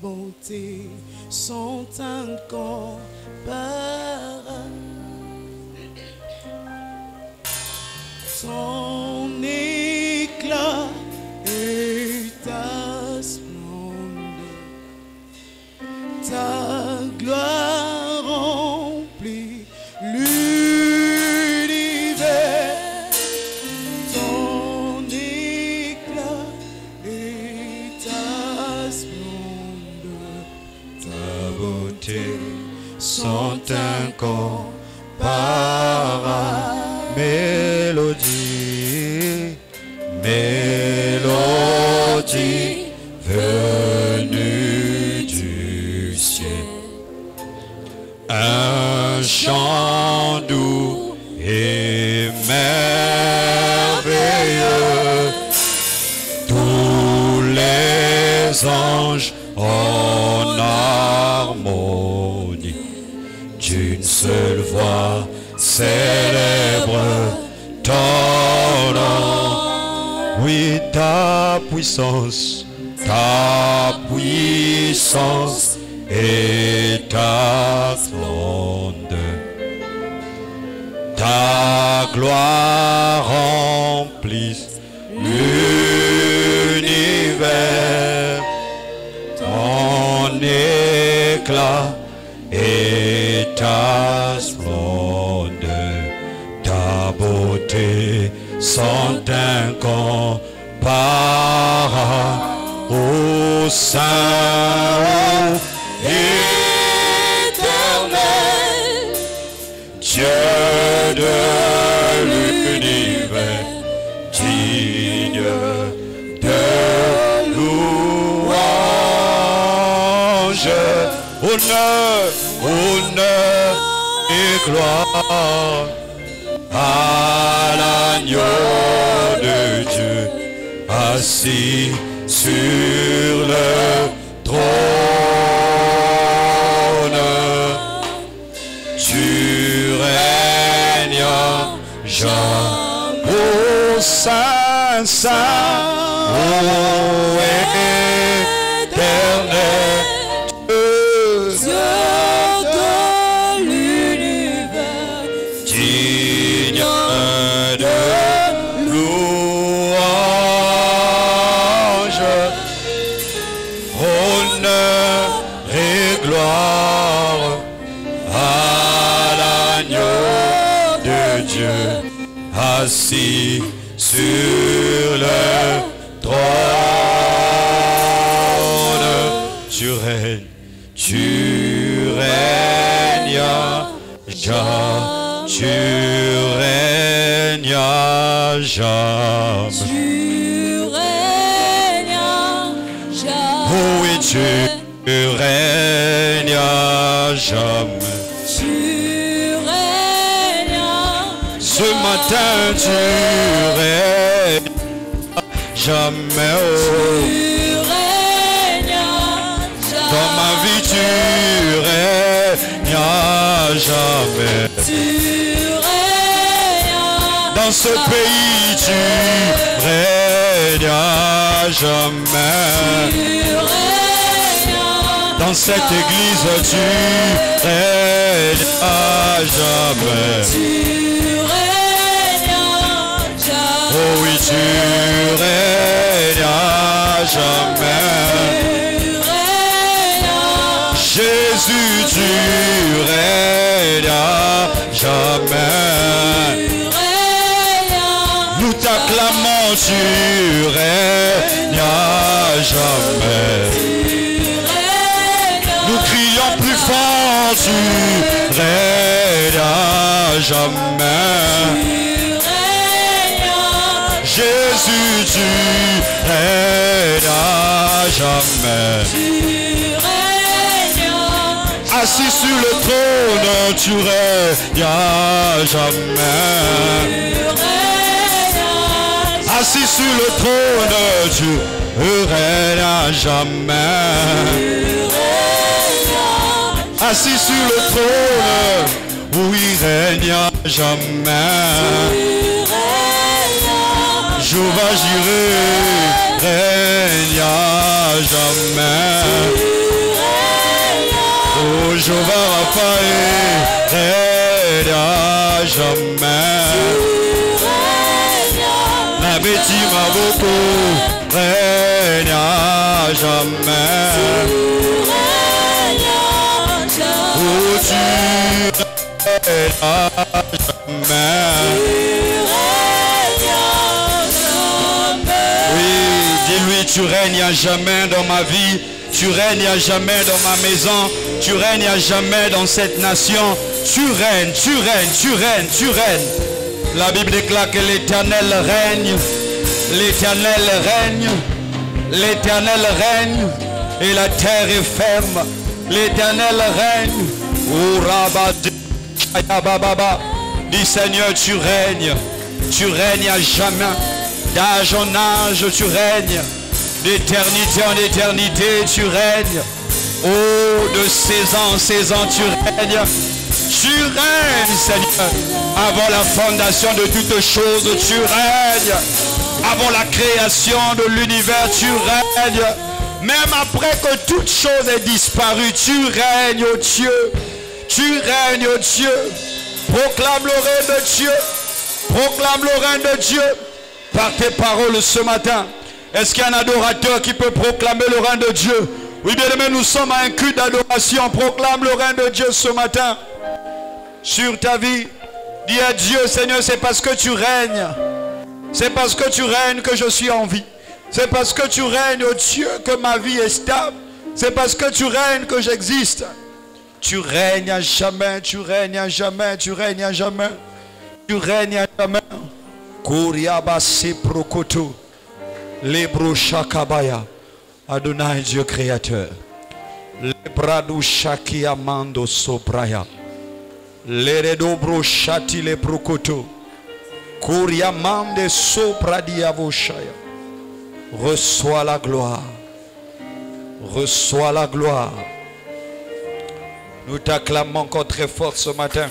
bonté sont incomparables. Ton éclat et ta splendeur, ta gloire remplit l'univers. Ton éclat et ta splendeur, ta beauté sont incomparables. Mélodie, mélodie venue du ciel, un chant doux et merveilleux, tous les anges en harmonie, d'une seule voix célèbre ton nom. Oui, ta puissance et ta splendeur, ta gloire remplisse l'univers, ton éclat et ta splendeur, ta beauté sont incomparables. Ô Saint éternel, Dieu de l'univers, digne de louange, honneur et gloire à l'agneau de Dieu, assis sur le trône. Tu règnes jamais, ô Saint, Saint, ô éternel Dieu de l'univers, digne de louange, honneur et gloire à l'agneau de Dieu, assis sur le trône. Tu règnes jamais, tu règnes jamais. Tu règnes jamais. Oh oui, tu règnes jamais. Tu règnes Ce matin, tu règnes jamais. Oh. Tu règnes Dans ma vie, tu règnes jamais. Tu règnes Dans ce pays, tu règnes jamais. Tu règnes Dans cette église, tu règnes jamais. Tu règnes jamais. Oh oui, tu règnes jamais. Jésus, tu règnes jamais. Nous t'acclamons, tu règnes jamais. Nous crions plus fort, tu règnes jamais. Jésus, tu règnes jamais. Assis sur le trône, tu règnes jamais. Assis sur le trône, tu règnes jamais. Assis sur le trône, oui, règne jamais. Jéhovah Jireh, règne jamais. Jéhovah Raphaël règne à jamais. Nabeti Maboko règne à jamais. Oh, tu règnes à jamais. Oui, dis-lui, tu règnes à jamais dans ma vie. Tu règnes à jamais dans ma maison. Tu règnes à jamais dans cette nation. Tu règnes, tu règnes, tu règnes, tu règnes. La Bible déclare que l'Éternel règne. L'Éternel règne. L'Éternel règne. Et la terre est ferme. L'Éternel règne. Dis Seigneur, tu règnes. Tu règnes à jamais. D'âge en âge, tu règnes. D'éternité en éternité, tu règnes. Oh, de 16 ans en 16 ans, tu règnes. Tu règnes, Seigneur. Avant la fondation de toutes choses, tu règnes. Avant la création de l'univers, tu règnes. Même après que toute chose ait disparu, tu règnes, oh Dieu. Tu règnes, oh Dieu. Proclame le règne de Dieu. Proclame le règne de Dieu. Par tes paroles ce matin. Est-ce qu'il y a un adorateur qui peut proclamer le règne de Dieu? Oui, bien aimé, nous sommes à un culte d'adoration. Proclame le règne de Dieu ce matin. Sur ta vie. Dis à Dieu, Seigneur, c'est parce que tu règnes. C'est parce que tu règnes que je suis en vie. C'est parce que tu règnes, oh Dieu, que ma vie est stable. C'est parce que tu règnes que j'existe. Tu règnes à jamais, tu règnes à jamais, tu règnes à jamais. Tu règnes à jamais. Kuriabasi prokoto. Lebro shakabaya. Adonai Dieu créateur. Lebradu shaki amando sobraya. Leredobro shati le prokoto. Kuriamande sobradiavoshaya. Reçois la gloire. Reçois la gloire. Nous t'acclamons encore très fort ce matin.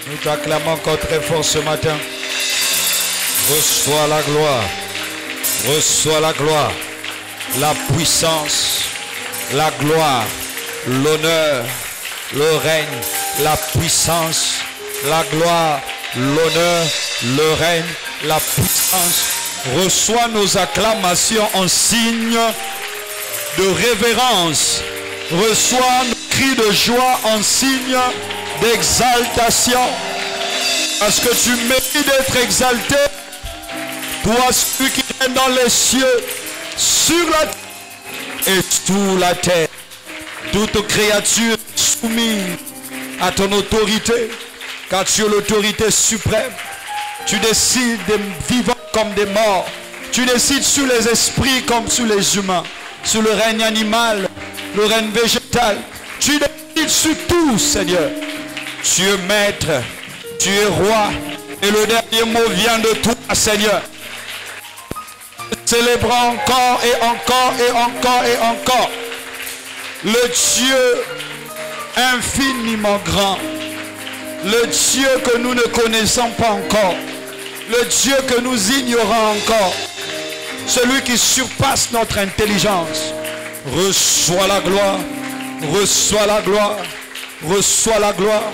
Nous t'acclamons encore très fort ce matin. Reçois la gloire. Reçois la gloire. La puissance. La gloire. L'honneur. Le règne. La puissance. La gloire. L'honneur. Le règne. La puissance. Reçois nos acclamations en signe de révérence. Reçois nos cris de joie en signe d'exaltation. Parce que tu mérites d'être exalté. Toi, celui qui est dans les cieux, sur la terre et sous la terre. Toute créature soumise à ton autorité. Car tu es l'autorité suprême. Tu décides des vivants comme des morts. Tu décides sur les esprits comme sur les humains. Sur le règne animal, le règne végétal. Tu décides sur tout, Seigneur. Tu es maître, tu es roi. Et le dernier mot vient de toi, Seigneur. Célébrons encore et encore et encore et encore. Le Dieu infiniment grand. Le Dieu que nous ne connaissons pas encore. Le Dieu que nous ignorons encore. Celui qui surpasse notre intelligence. Reçois la gloire. Reçois la gloire. Reçois la gloire.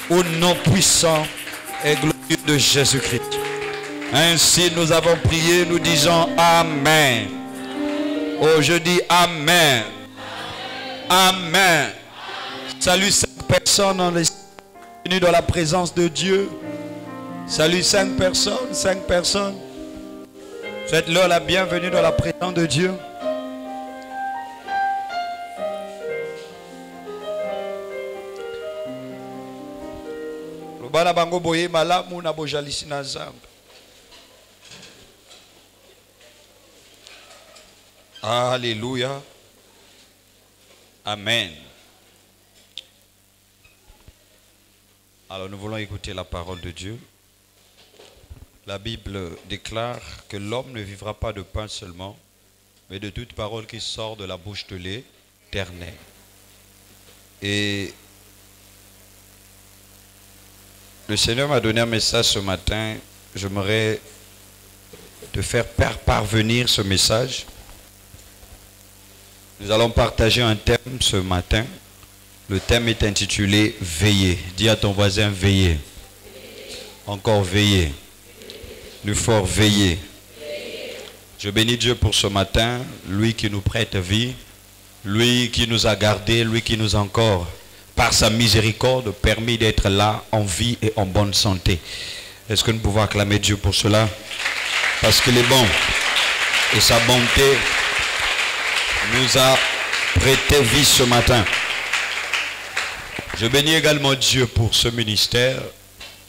Au nom puissant et glorieux de Jésus-Christ. Ainsi nous avons prié, nous disons Amen. Oh, je dis Amen. Amen. Salut 5 personnes en venues dans la présence de Dieu. Salut 5 personnes, 5 personnes. Faites-leur la bienvenue dans la présence de Dieu. Alléluia. Amen. Alors nous voulons écouter la parole de Dieu. La Bible déclare que l'homme ne vivra pas de pain seulement, mais de toute parole qui sort de la bouche de l'Éternel. Et le Seigneur m'a donné un message ce matin. J'aimerais te faire parvenir ce message. Nous allons partager un thème ce matin. Le thème est intitulé « Veillez ». Dis à ton voisin « Veillez ». Encore « Veillez ». Plus fort « Veillez ». Je bénis Dieu pour ce matin, lui qui nous prête vie, lui qui nous a gardés, lui qui nous a encore, par sa miséricorde, permis d'être là en vie et en bonne santé. Est-ce que nous pouvons acclamer Dieu pour cela? Parce qu'il est bon et sa bonté nous a prêté vie ce matin. Je bénis également Dieu pour ce ministère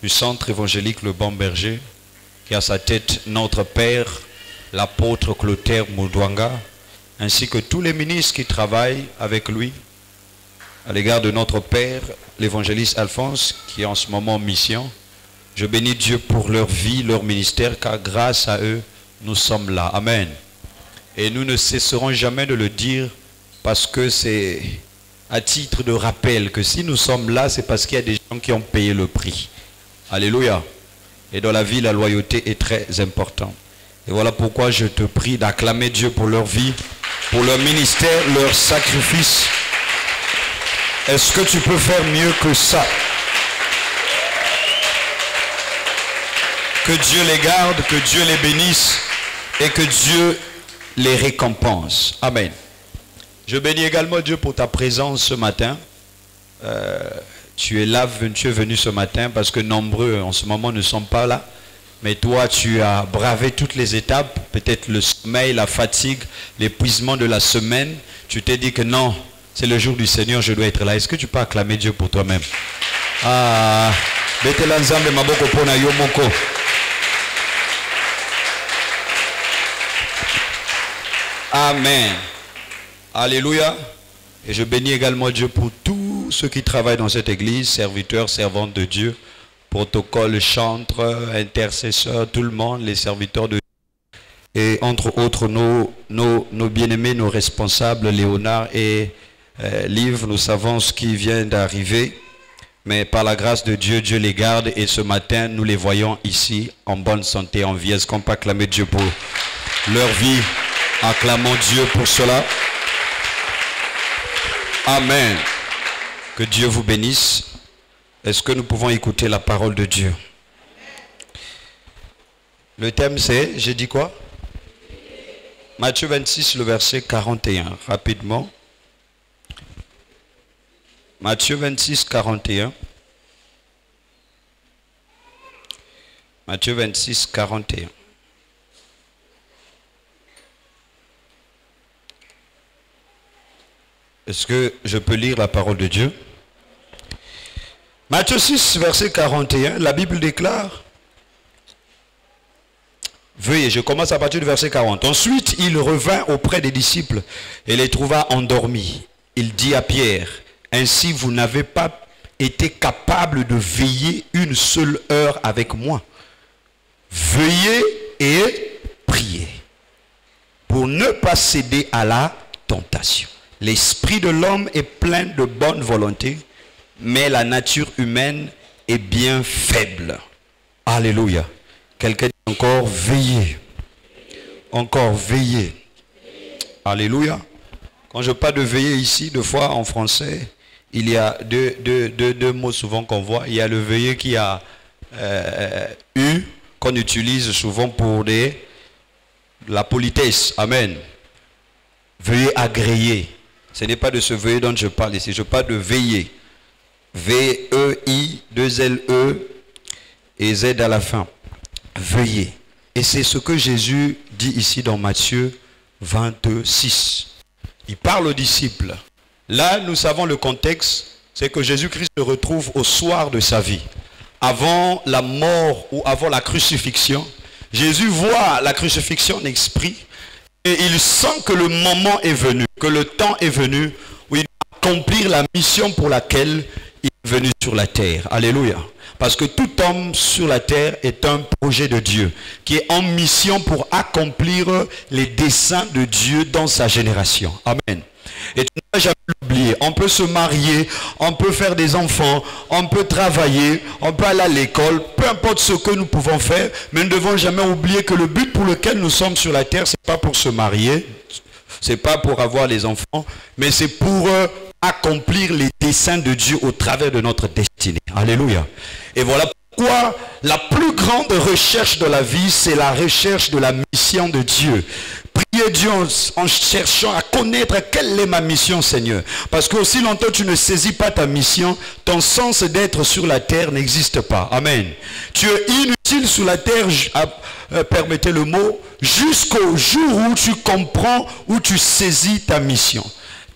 du centre évangélique Le Bon Berger, qui a à sa tête notre Père, l'apôtre Clotaire Moudouanga, ainsi que tous les ministres qui travaillent avec lui, à l'égard de notre Père, l'évangéliste Alphonse, qui est en ce moment en mission. Je bénis Dieu pour leur vie, leur ministère, car grâce à eux, nous sommes là. Amen. Et nous ne cesserons jamais de le dire, parce que c'est à titre de rappel que si nous sommes là, c'est parce qu'il y a des gens qui ont payé le prix. Alléluia. Et dans la vie, la loyauté est très importante. Et voilà pourquoi je te prie d'acclamer Dieu pour leur vie, pour leur ministère, leur sacrifice. Est-ce que tu peux faire mieux que ça? Que Dieu les garde, que Dieu les bénisse et que Dieu les récompense. Amen. Je bénis également Dieu pour ta présence ce matin. Tu es là, tu es venu ce matin parce que nombreux en ce moment ne sont pas là. Mais toi, tu as bravé toutes les étapes, peut-être le sommeil, la fatigue, l'épuisement de la semaine. Tu t'es dit que non, c'est le jour du Seigneur, je dois être là. Est-ce que tu peux acclamer Dieu pour toi-même? Ah, Amen. Alléluia. Et je bénis également Dieu pour tous ceux qui travaillent dans cette église, serviteurs, servantes de Dieu, protocole, chantres, intercesseurs, tout le monde, les serviteurs de Dieu. Et entre autres, nos bien-aimés, nos responsables, Léonard et Liv, nous savons ce qui vient d'arriver. Mais par la grâce de Dieu, Dieu les garde. Et ce matin, nous les voyons ici en bonne santé, en vie. Est-ce qu'on peut acclamer Dieu pour leur vie? Acclamons Dieu pour cela. Amen. Que Dieu vous bénisse. Est-ce que nous pouvons écouter la parole de Dieu? Le thème c'est, j'ai dit quoi? Matthieu 26, le verset 41. Rapidement. Matthieu 26, 41. Matthieu 26, 41. Est-ce que je peux lire la parole de Dieu? Matthieu 6, verset 41, la Bible déclare, veuillez, je commence à partir du verset 40. Ensuite, il revint auprès des disciples et les trouva endormis. Il dit à Pierre, ainsi vous n'avez pas été capable de veiller une seule heure avec moi. Veuillez et priez pour ne pas céder à la tentation. L'esprit de l'homme est plein de bonne volonté, mais la nature humaine est bien faible. Alléluia. Quelqu'un dit encore veillez. Encore veillez. Alléluia. Quand je parle de veiller ici, deux fois en français, il y a deux mots souvent qu'on voit. Il y a le veiller qui a eu, qu'on utilise souvent pour la politesse. Amen. Veuillez agréer. Ce n'est pas de ce veiller dont je parle ici. Je parle de veiller. V-E-I, 2-L-E et Z à la fin. Veuillez. Et c'est ce que Jésus dit ici dans Matthieu 26. Il parle aux disciples. Là, nous savons le contexte. C'est que Jésus-Christ se retrouve au soir de sa vie. Avant la mort ou avant la crucifixion. Jésus voit la crucifixion en esprit. Et il sent que le moment est venu, que le temps est venu où il doit accomplir la mission pour laquelle il est venu sur la terre. Alléluia. Parce que tout homme sur la terre est un projet de Dieu qui est en mission pour accomplir les desseins de Dieu dans sa génération. Amen. Et tu n'as jamais l'oublier. On peut se marier, on peut faire des enfants, on peut travailler, on peut aller à l'école, peu importe ce que nous pouvons faire, mais nous ne devons jamais oublier que le but pour lequel nous sommes sur la terre, ce n'est pas pour se marier, ce n'est pas pour avoir les enfants, mais c'est pour accomplir les desseins de Dieu au travers de notre destinée. Alléluia. Et voilà pourquoi la plus grande recherche de la vie, c'est la recherche de la mission de Dieu. Priez Dieu en cherchant à connaître quelle est ma mission, Seigneur. Parce que aussi longtemps tu ne saisis pas ta mission, ton sens d'être sur la terre n'existe pas. Amen. Tu es inutile sur la terre, permettez le mot, jusqu'au jour où tu comprends, où tu saisis ta mission.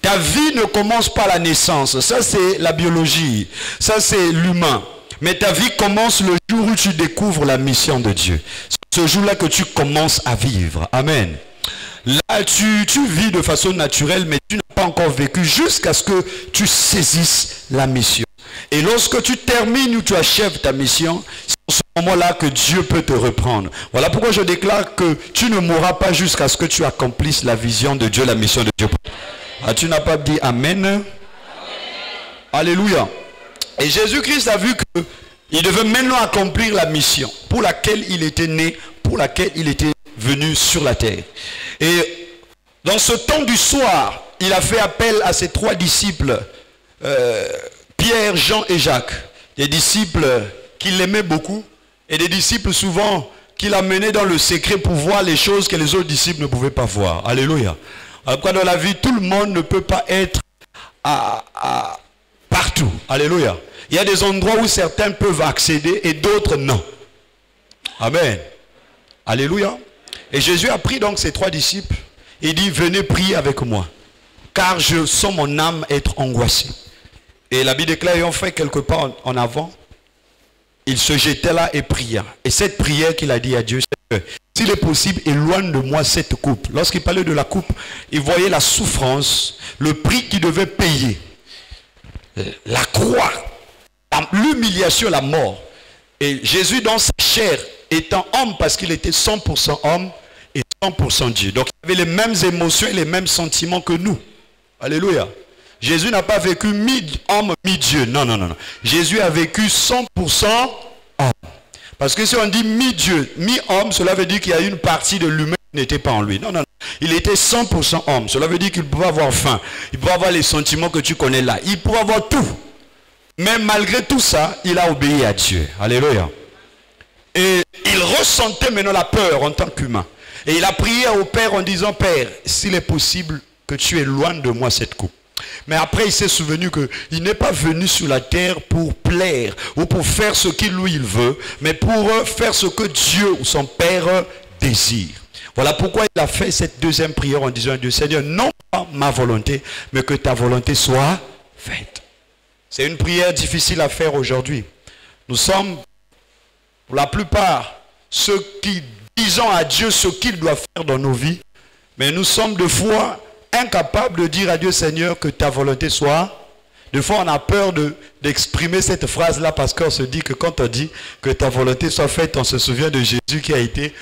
Ta vie ne commence pas à la naissance. Ça, c'est la biologie. Ça, c'est l'humain. Mais ta vie commence le jour où tu découvres la mission de Dieu. C'est ce jour-là que tu commences à vivre. Amen. Là, tu vis de façon naturelle, mais tu n'as pas encore vécu jusqu'à ce que tu saisisses la mission. Et lorsque tu termines ou tu achèves ta mission, c'est en ce moment-là que Dieu peut te reprendre. Voilà pourquoi je déclare que tu ne mourras pas jusqu'à ce que tu accomplisses la vision de Dieu, la mission de Dieu. Ah, tu n'as pas dit Amen? Amen. Alléluia. Et Jésus-Christ a vu qu'il devait maintenant accomplir la mission pour laquelle il était né, pour laquelle il était venu sur la terre. Et dans ce temps du soir, il a fait appel à ses 3 disciples, Pierre, Jean et Jacques. Des disciples qu'il aimait beaucoup et des disciples souvent qu'il a menés dans le secret pour voir les choses que les autres disciples ne pouvaient pas voir. Alléluia. Alors, dans la vie, tout le monde ne peut pas être partout. Alléluia. Il y a des endroits où certains peuvent accéder et d'autres non. Amen. Alléluia. Et Jésus a pris donc ses 3 disciples et dit, venez prier avec moi, car je sens mon âme être angoissée. Et la Bible déclare, ayant fait quelques pas en avant, il se jetait là et pria. Et cette prière qu'il a dit à Dieu, c'est, s'il est possible, éloigne de moi cette coupe. Lorsqu'il parlait de la coupe, il voyait la souffrance, le prix qu'il devait payer, la croix, l'humiliation, la mort. Et Jésus dans sa chair, étant homme, parce qu'il était 100% homme et 100% Dieu. Donc il avait les mêmes émotions et les mêmes sentiments que nous. Alléluia. Jésus n'a pas vécu mi-homme, mi-Dieu. Non, non, non, non. Jésus a vécu 100% homme. Parce que si on dit mi-Dieu, mi-homme, cela veut dire qu'il y a une partie de l'humain qui n'était pas en lui. Non, non, non. Il était 100% homme. Cela veut dire qu'il pouvait avoir faim. Il pouvait avoir les sentiments que tu connais là. Il pouvait avoir tout. Mais malgré tout ça, il a obéi à Dieu. Alléluia. Et il ressentait maintenant la peur en tant qu'humain. Et il a prié au Père en disant, Père, s'il est possible que tu éloignes de moi cette coupe. Mais après, il s'est souvenu qu'il n'est pas venu sur la terre pour plaire ou pour faire ce qu'il lui il veut, mais pour faire ce que Dieu ou son Père désire. Voilà pourquoi il a fait cette deuxième prière en disant à Dieu, Seigneur, non pas ma volonté, mais que ta volonté soit faite. C'est une prière difficile à faire aujourd'hui. Nous sommes, pour la plupart, ceux qui disons à Dieu ce qu'il doit faire dans nos vies, mais nous sommes de fois incapables de dire à Dieu, Seigneur, que ta volonté soit. Des fois, on a peur d'exprimer cette phrase-là parce qu'on se dit que quand on dit que ta volonté soit faite, on se souvient de Jésus qui a été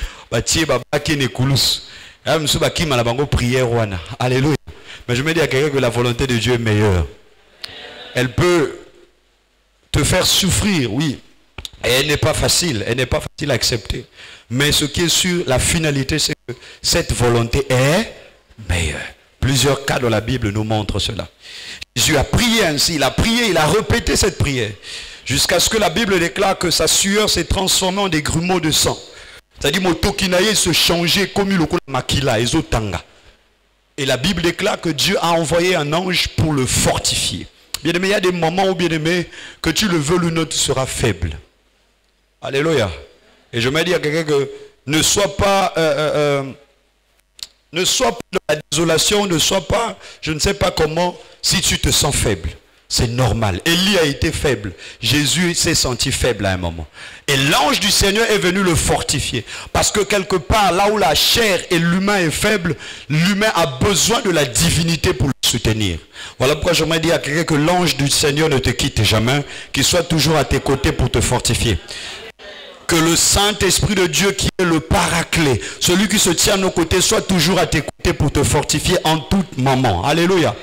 Alléluia. Mais je me dis à quelqu'un que la volonté de Dieu est meilleure. Elle peut te faire souffrir, oui. Et elle n'est pas facile. Elle n'est pas facile à accepter. Mais ce qui est sûr, la finalité, c'est que cette volonté est meilleure. Plusieurs cas dans la Bible nous montrent cela. Jésus a prié ainsi, il a prié, il a répété cette prière. Jusqu'à ce que la Bible déclare que sa sueur s'est transformée en des grumeaux de sang. C'est-à-dire, Motokinaye se changeait comme le makila, ezotanga. Et la Bible déclare que Dieu a envoyé un ange pour le fortifier. Bien aimé, il y a des moments où, bien aimé, que tu le veux ou non, tu seras faible. Alléluia. Et je me dis à quelqu'un que ne sois pas dans la désolation, ne sois pas, je ne sais pas comment, si tu te sens faible. C'est normal. Élie a été faible. Jésus s'est senti faible à un moment. Et l'ange du Seigneur est venu le fortifier. Parce que quelque part, là où la chair et l'humain est faible, l'humain a besoin de la divinité pour le soutenir. Voilà pourquoi je me dis à quelqu'un que l'ange du Seigneur ne te quitte jamais, qu'il soit toujours à tes côtés pour te fortifier. Que le Saint-Esprit de Dieu qui est le paraclet, celui qui se tient à nos côtés, soit toujours à tes côtés pour te fortifier en tout moment. Alléluia.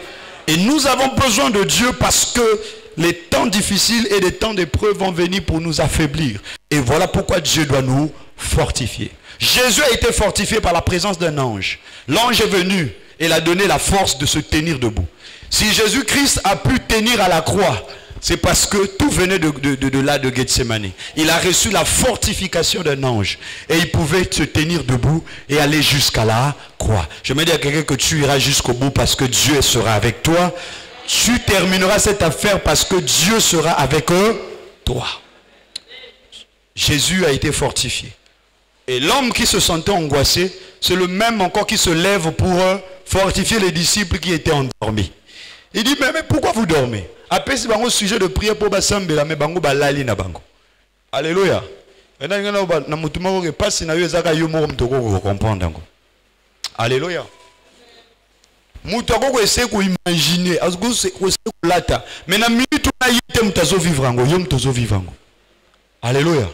Et nous avons besoin de Dieu parce que les temps difficiles et les temps d'épreuve vont venir pour nous affaiblir. Et voilà pourquoi Dieu doit nous fortifier. Jésus a été fortifié par la présence d'un ange. L'ange est venu et il a donné la force de se tenir debout. Si Jésus-Christ a pu tenir à la croix, c'est parce que tout venait de là, de Gethsemane. Il a reçu la fortification d'un ange. Et il pouvait se tenir debout et aller jusqu'à la croix. Je me dis à quelqu'un que tu iras jusqu'au bout parce que Dieu sera avec toi. Tu termineras cette affaire parce que Dieu sera avec toi. Jésus a été fortifié. Et l'homme qui se sentait angoissé, c'est le même encore qui se lève pour fortifier les disciples qui étaient endormis. Il dit, mais pourquoi vous dormez? Après, c'est un sujet de prière pour Bassambela, mais bango balali na bango. Alléluia. Alléluia. Moutako essaie de imaginer, mais na minute on a été mutazo vivre ango, yom tozo vivre ango. Alléluia.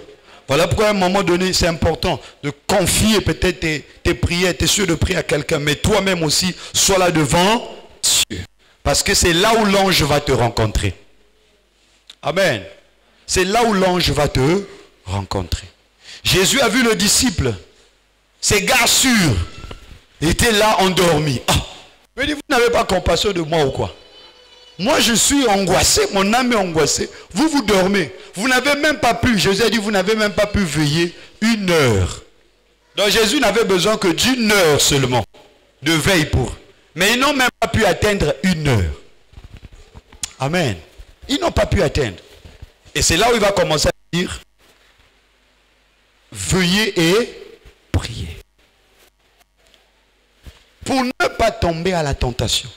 Voilà pourquoi à un moment donné, c'est important de confier peut-être tes prières, tes souhaits de prier à quelqu'un, mais toi-même aussi, sois là devant Dieu. Parce que c'est là où l'ange va te rencontrer. Amen. C'est là où l'ange va te rencontrer. Jésus a vu le disciple. Ces gars sûrs étaient là endormis. Ah, mais vous n'avez pas compassion de moi ou quoi? Moi je suis angoissé, mon âme est angoissée. Vous, vous dormez. Vous n'avez même pas pu, Jésus a dit, vous n'avez même pas pu veiller 1 heure. Donc Jésus n'avait besoin que d'1 heure seulement de veille pour eux. Mais ils n'ont même pas pu atteindre 1 heure. Amen. Ils n'ont pas pu atteindre. Et c'est là où il va commencer à dire, veuillez et priez. Pour ne pas tomber à la tentation.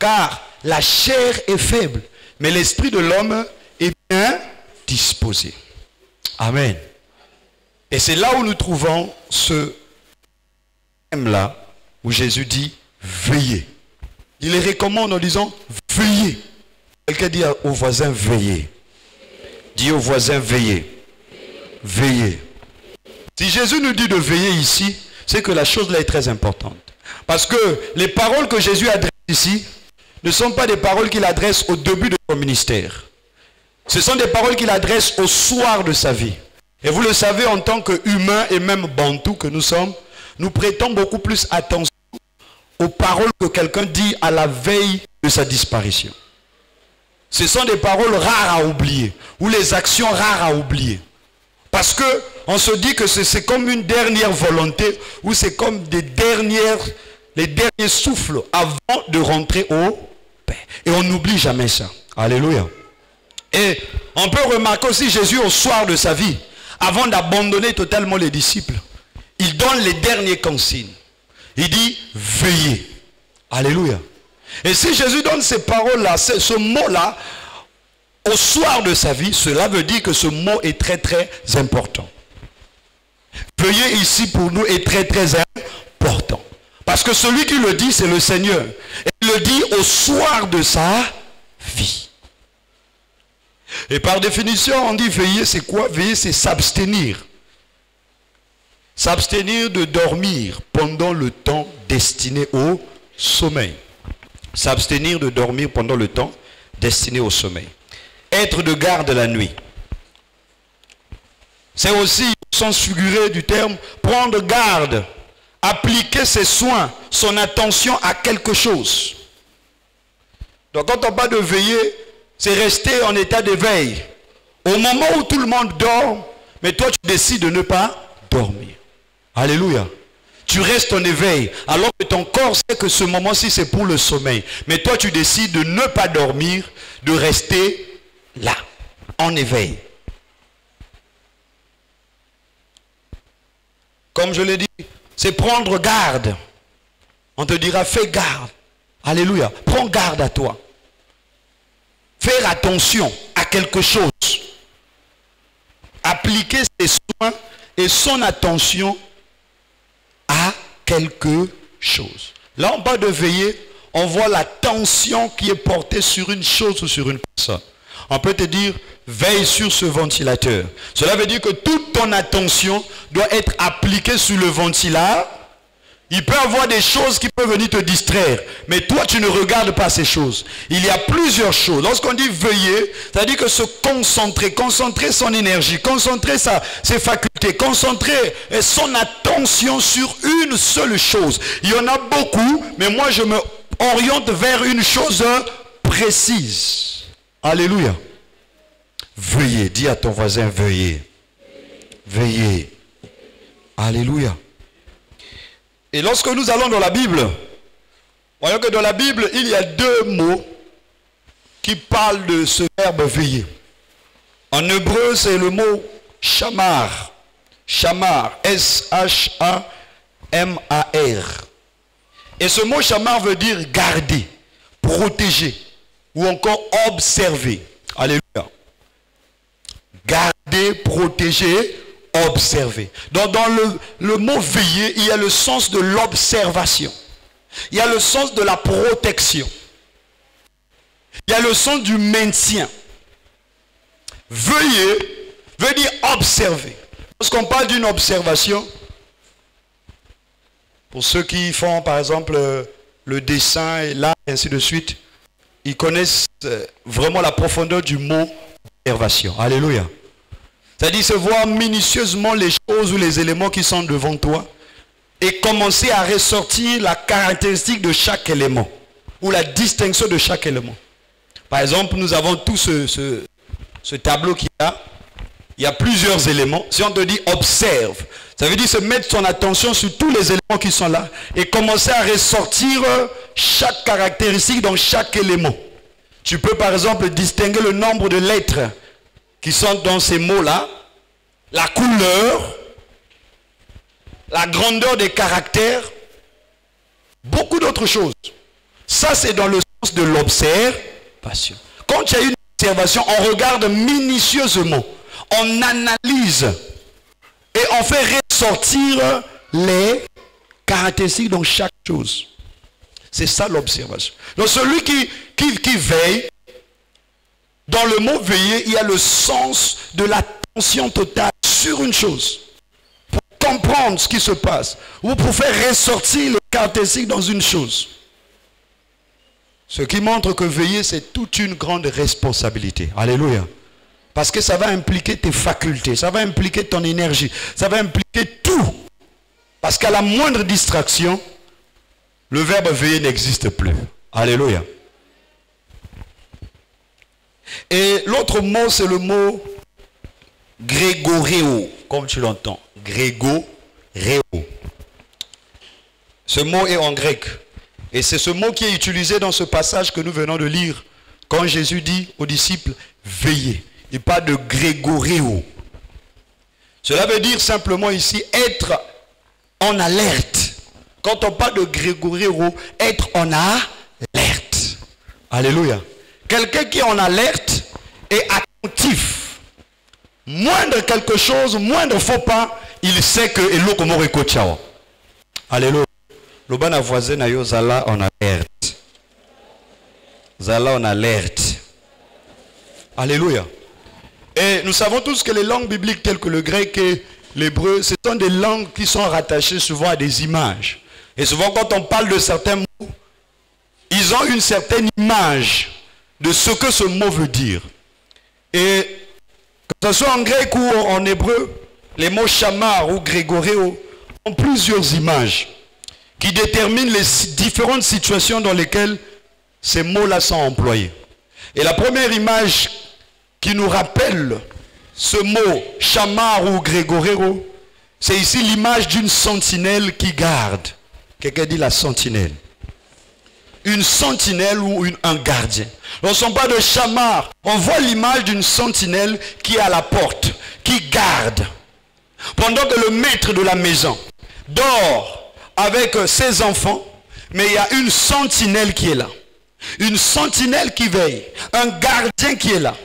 Car la chair est faible, mais l'esprit de l'homme est bien disposé. Amen. Et c'est là où nous trouvons ce thème-là, où Jésus dit, veillez. Il les recommande en disant, veillez. Quelqu'un dit au voisin, veillez. Dis au voisin, veillez. Veillez. Si Jésus nous dit de veiller ici, c'est que la chose là est très importante. Parce que les paroles que Jésus adresse ici ne sont pas des paroles qu'il adresse au début de son ministère. Ce sont des paroles qu'il adresse au soir de sa vie. Et vous le savez, en tant qu'humains et même bantous que nous sommes, nous prêtons beaucoup plus attention aux paroles que quelqu'un dit à la veille de sa disparition. Ce sont des paroles rares à oublier, ou les actions rares à oublier. Parce que on se dit que c'est comme une dernière volonté, ou c'est comme les derniers souffles avant de rentrer au Père. Et on n'oublie jamais ça. Alléluia. Et on peut remarquer aussi Jésus au soir de sa vie, avant d'abandonner totalement les disciples, il donne les derniers consignes. Il dit, veillez. Alléluia. Et si Jésus donne ces paroles-là, ce mot-là, au soir de sa vie, cela veut dire que ce mot est très très important. Veillez ici pour nous est très très important. Parce que celui qui le dit, c'est le Seigneur. Et il le dit au soir de sa vie. Et par définition, on dit veiller, c'est quoi? Veiller, c'est s'abstenir. S'abstenir de dormir pendant le temps destiné au sommeil. S'abstenir de dormir pendant le temps destiné au sommeil. Être de garde la nuit. C'est aussi, au sens figuré du terme, prendre garde. Appliquer ses soins, son attention à quelque chose. Donc quand on parle de veiller, c'est rester en état d'éveil. Au moment où tout le monde dort, mais toi tu décides de ne pas dormir. Alléluia. Tu restes en éveil, alors que ton corps sait que ce moment-ci c'est pour le sommeil. Mais toi tu décides de ne pas dormir, de rester là, en éveil. Comme je l'ai dit, c'est prendre garde. On te dira, fais garde. Alléluia. Prends garde à toi. Faire attention à quelque chose. Appliquer ses soins et son attention à quelque chose. Là, on parle de veiller, on voit la tension qui est portée sur une chose ou sur une personne. On peut te dire, veille sur ce ventilateur. Cela veut dire que toute ton attention doit être appliquée sur le ventilateur. Il peut y avoir des choses qui peuvent venir te distraire, mais toi tu ne regardes pas ces choses. Il y a plusieurs choses. Lorsqu'on dit veiller, ça veut dire que se concentrer, concentrer son énergie, concentrer ses facultés, concentrer son attention sur une seule chose. Il y en a beaucoup, mais moi je me oriente vers une chose précise. Alléluia. Veuillez, dis à ton voisin, veuillez. Veuillez. Alléluia. Et lorsque nous allons dans la Bible, voyons que dans la Bible, il y a deux mots qui parlent de ce verbe veiller. En hébreu, c'est le mot shamar. Shamar. S-H-A-M-A-R. Et ce mot shamar veut dire garder, protéger ou encore observer. Alléluia. Garder, protéger, observer. Donc dans le mot veiller, il y a le sens de l'observation. Il y a le sens de la protection. Il y a le sens du maintien. Veiller veut dire observer. Lorsqu'on parle d'une observation, pour ceux qui font par exemple le dessin et l'art et ainsi de suite, ils connaissent vraiment la profondeur du mot observation. Alléluia. C'est-à-dire se voir minutieusement les choses ou les éléments qui sont devant toi et commencer à ressortir la caractéristique de chaque élément ou la distinction de chaque élément. Par exemple, nous avons tout ce tableau qui est là. Il y a plusieurs éléments. Si on te dit observe, ça veut dire se mettre son attention sur tous les éléments qui sont là et commencer à ressortir chaque caractéristique dans chaque élément. Tu peux par exemple distinguer le nombre de lettres qui sont dans ces mots-là, la couleur, la grandeur des caractères, beaucoup d'autres choses. Ça, c'est dans le sens de l'observation. Quand il y a une observation, on regarde minutieusement, on analyse et on fait ressortir les caractéristiques dans chaque chose. C'est ça l'observation. Donc celui qui veille, dans le mot veiller, il y a le sens de l'attention totale sur une chose. Pour comprendre ce qui se passe. Ou pour faire ressortir les caractéristiques dans une chose. Ce qui montre que veiller, c'est toute une grande responsabilité. Alléluia. Parce que ça va impliquer tes facultés. Ça va impliquer ton énergie. Ça va impliquer tout. Parce qu'à la moindre distraction, le verbe veiller n'existe plus. Alléluia. Et l'autre mot, c'est le mot grégoreo, comme tu l'entends. Grégoreo. Ce mot est en grec. Et c'est ce mot qui est utilisé dans ce passage que nous venons de lire. Quand Jésus dit aux disciples, veillez. Il parle de grégoreo. Cela veut dire simplement ici, être en alerte. Quand on parle de grégoreo, être en alerte. Alléluia. Quelqu'un qui est en alerte est attentif. Moindre quelque chose, moindre faux pas, il sait que elo komoro ekochao. Alléluia. Lobana voisin na yo zala en alerte. Zala en alerte. Alléluia. Et nous savons tous que les langues bibliques telles que le grec et l'hébreu, ce sont des langues qui sont rattachées souvent à des images. Et souvent quand on parle de certains mots, ils ont une certaine image de ce que ce mot veut dire. Et que ce soit en grec ou en hébreu, les mots shamar ou grégoreo ont plusieurs images qui déterminent les différentes situations dans lesquelles ces mots-là sont employés. Et la première image qui nous rappelle ce mot shamar ou grégoreo, c'est ici l'image d'une sentinelle qui garde. Quelqu'un dit la sentinelle. Une sentinelle ou un gardien. Lorsqu'on parle de shamar, on voit l'image d'une sentinelle qui est à la porte, qui garde. Pendant que le maître de la maison dort avec ses enfants, mais il y a une sentinelle qui est là. Une sentinelle qui veille. Un gardien qui est là.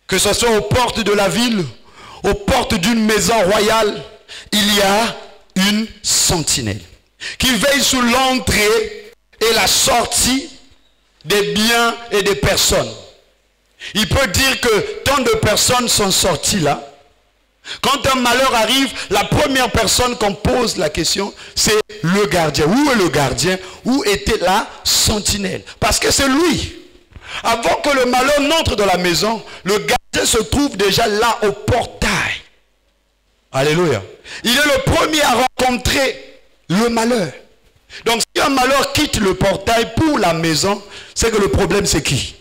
Que ce soit aux portes de la ville, aux portes d'une maison royale, il y a une sentinelle qui veille sur l'entrée et la sortie des biens et des personnes. Il peut dire que tant de personnes sont sorties là. Quand un malheur arrive, la première personne qu'on pose la question, c'est le gardien. Où est le gardien? Où était la sentinelle? Parce que c'est lui. Avant que le malheur n'entre dans la maison, le gardien se trouve déjà là au portail. Alléluia. Il est le premier à rencontrer le malheur. Donc si un malheur quitte le portail pour la maison, c'est que le problème c'est qui?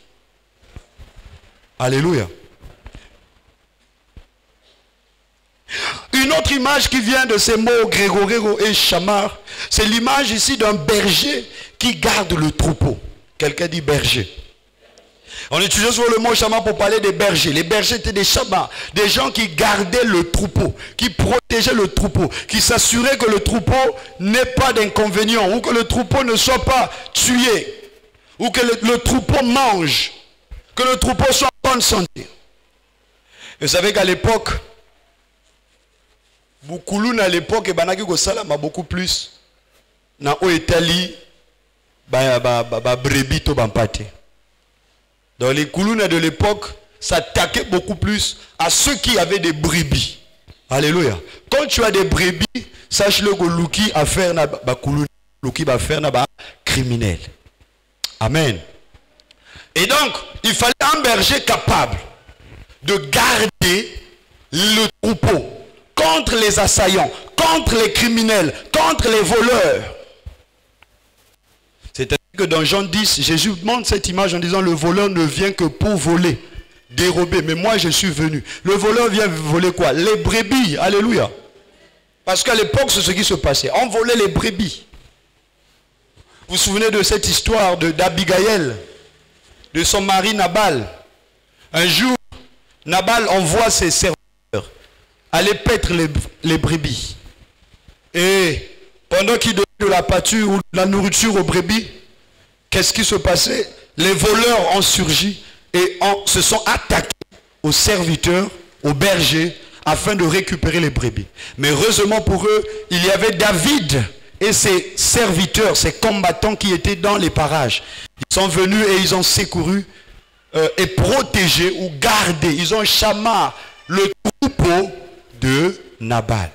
Alléluia. Une autre image qui vient de ces mots Grégorero et Chamar, c'est l'image ici d'un berger qui garde le troupeau. Quelqu'un dit berger. On utilise souvent le mot Chamar pour parler des bergers. Les bergers étaient des Chamars, des gens qui gardaient le troupeau, qui protégeaient le troupeau, qui s'assuraient que le troupeau n'ait pas d'inconvénients, ou que le troupeau ne soit pas tué, ou que le troupeau mange, que le troupeau soit en bonne santé. Vous savez qu'à l'époque, Bukouloun à l'époque, et beaucoup plus. Na o Italie, brebis to bampate. Dans les Koulouna de l'époque, s'attaquaient beaucoup plus à ceux qui avaient des brebis. Alléluia. Quand tu as des brebis, sache-le que Louki a fait na Koulouna, Louki va faire na criminel. Amen. Et donc, il fallait un berger capable de garder le troupeau contre les assaillants, contre les criminels, contre les voleurs. C'est-à-dire que dans Jean 10, Jésus montre cette image en disant le voleur ne vient que pour voler, dérober. Mais moi je suis venu. Le voleur vient voler quoi? Les brebis. Alléluia. Parce qu'à l'époque c'est ce qui se passait. On volait les brebis. Vous vous souvenez de cette histoire d'Abigaël, de son mari Nabal. Un jour, Nabal envoie ses serviteurs aller paître les brebis. Et pendant qu'il donnait de la pâture ou de la nourriture aux brebis, qu'est-ce qui se passait? Les voleurs ont surgi et se sont attaqués aux serviteurs, aux bergers, afin de récupérer les brebis. Mais heureusement pour eux, il y avait David et ses serviteurs, ses combattants qui étaient dans les parages. Ils sont venus et ils ont secouru et protégé ou gardé. Ils ont chamar le troupeau de Nabal.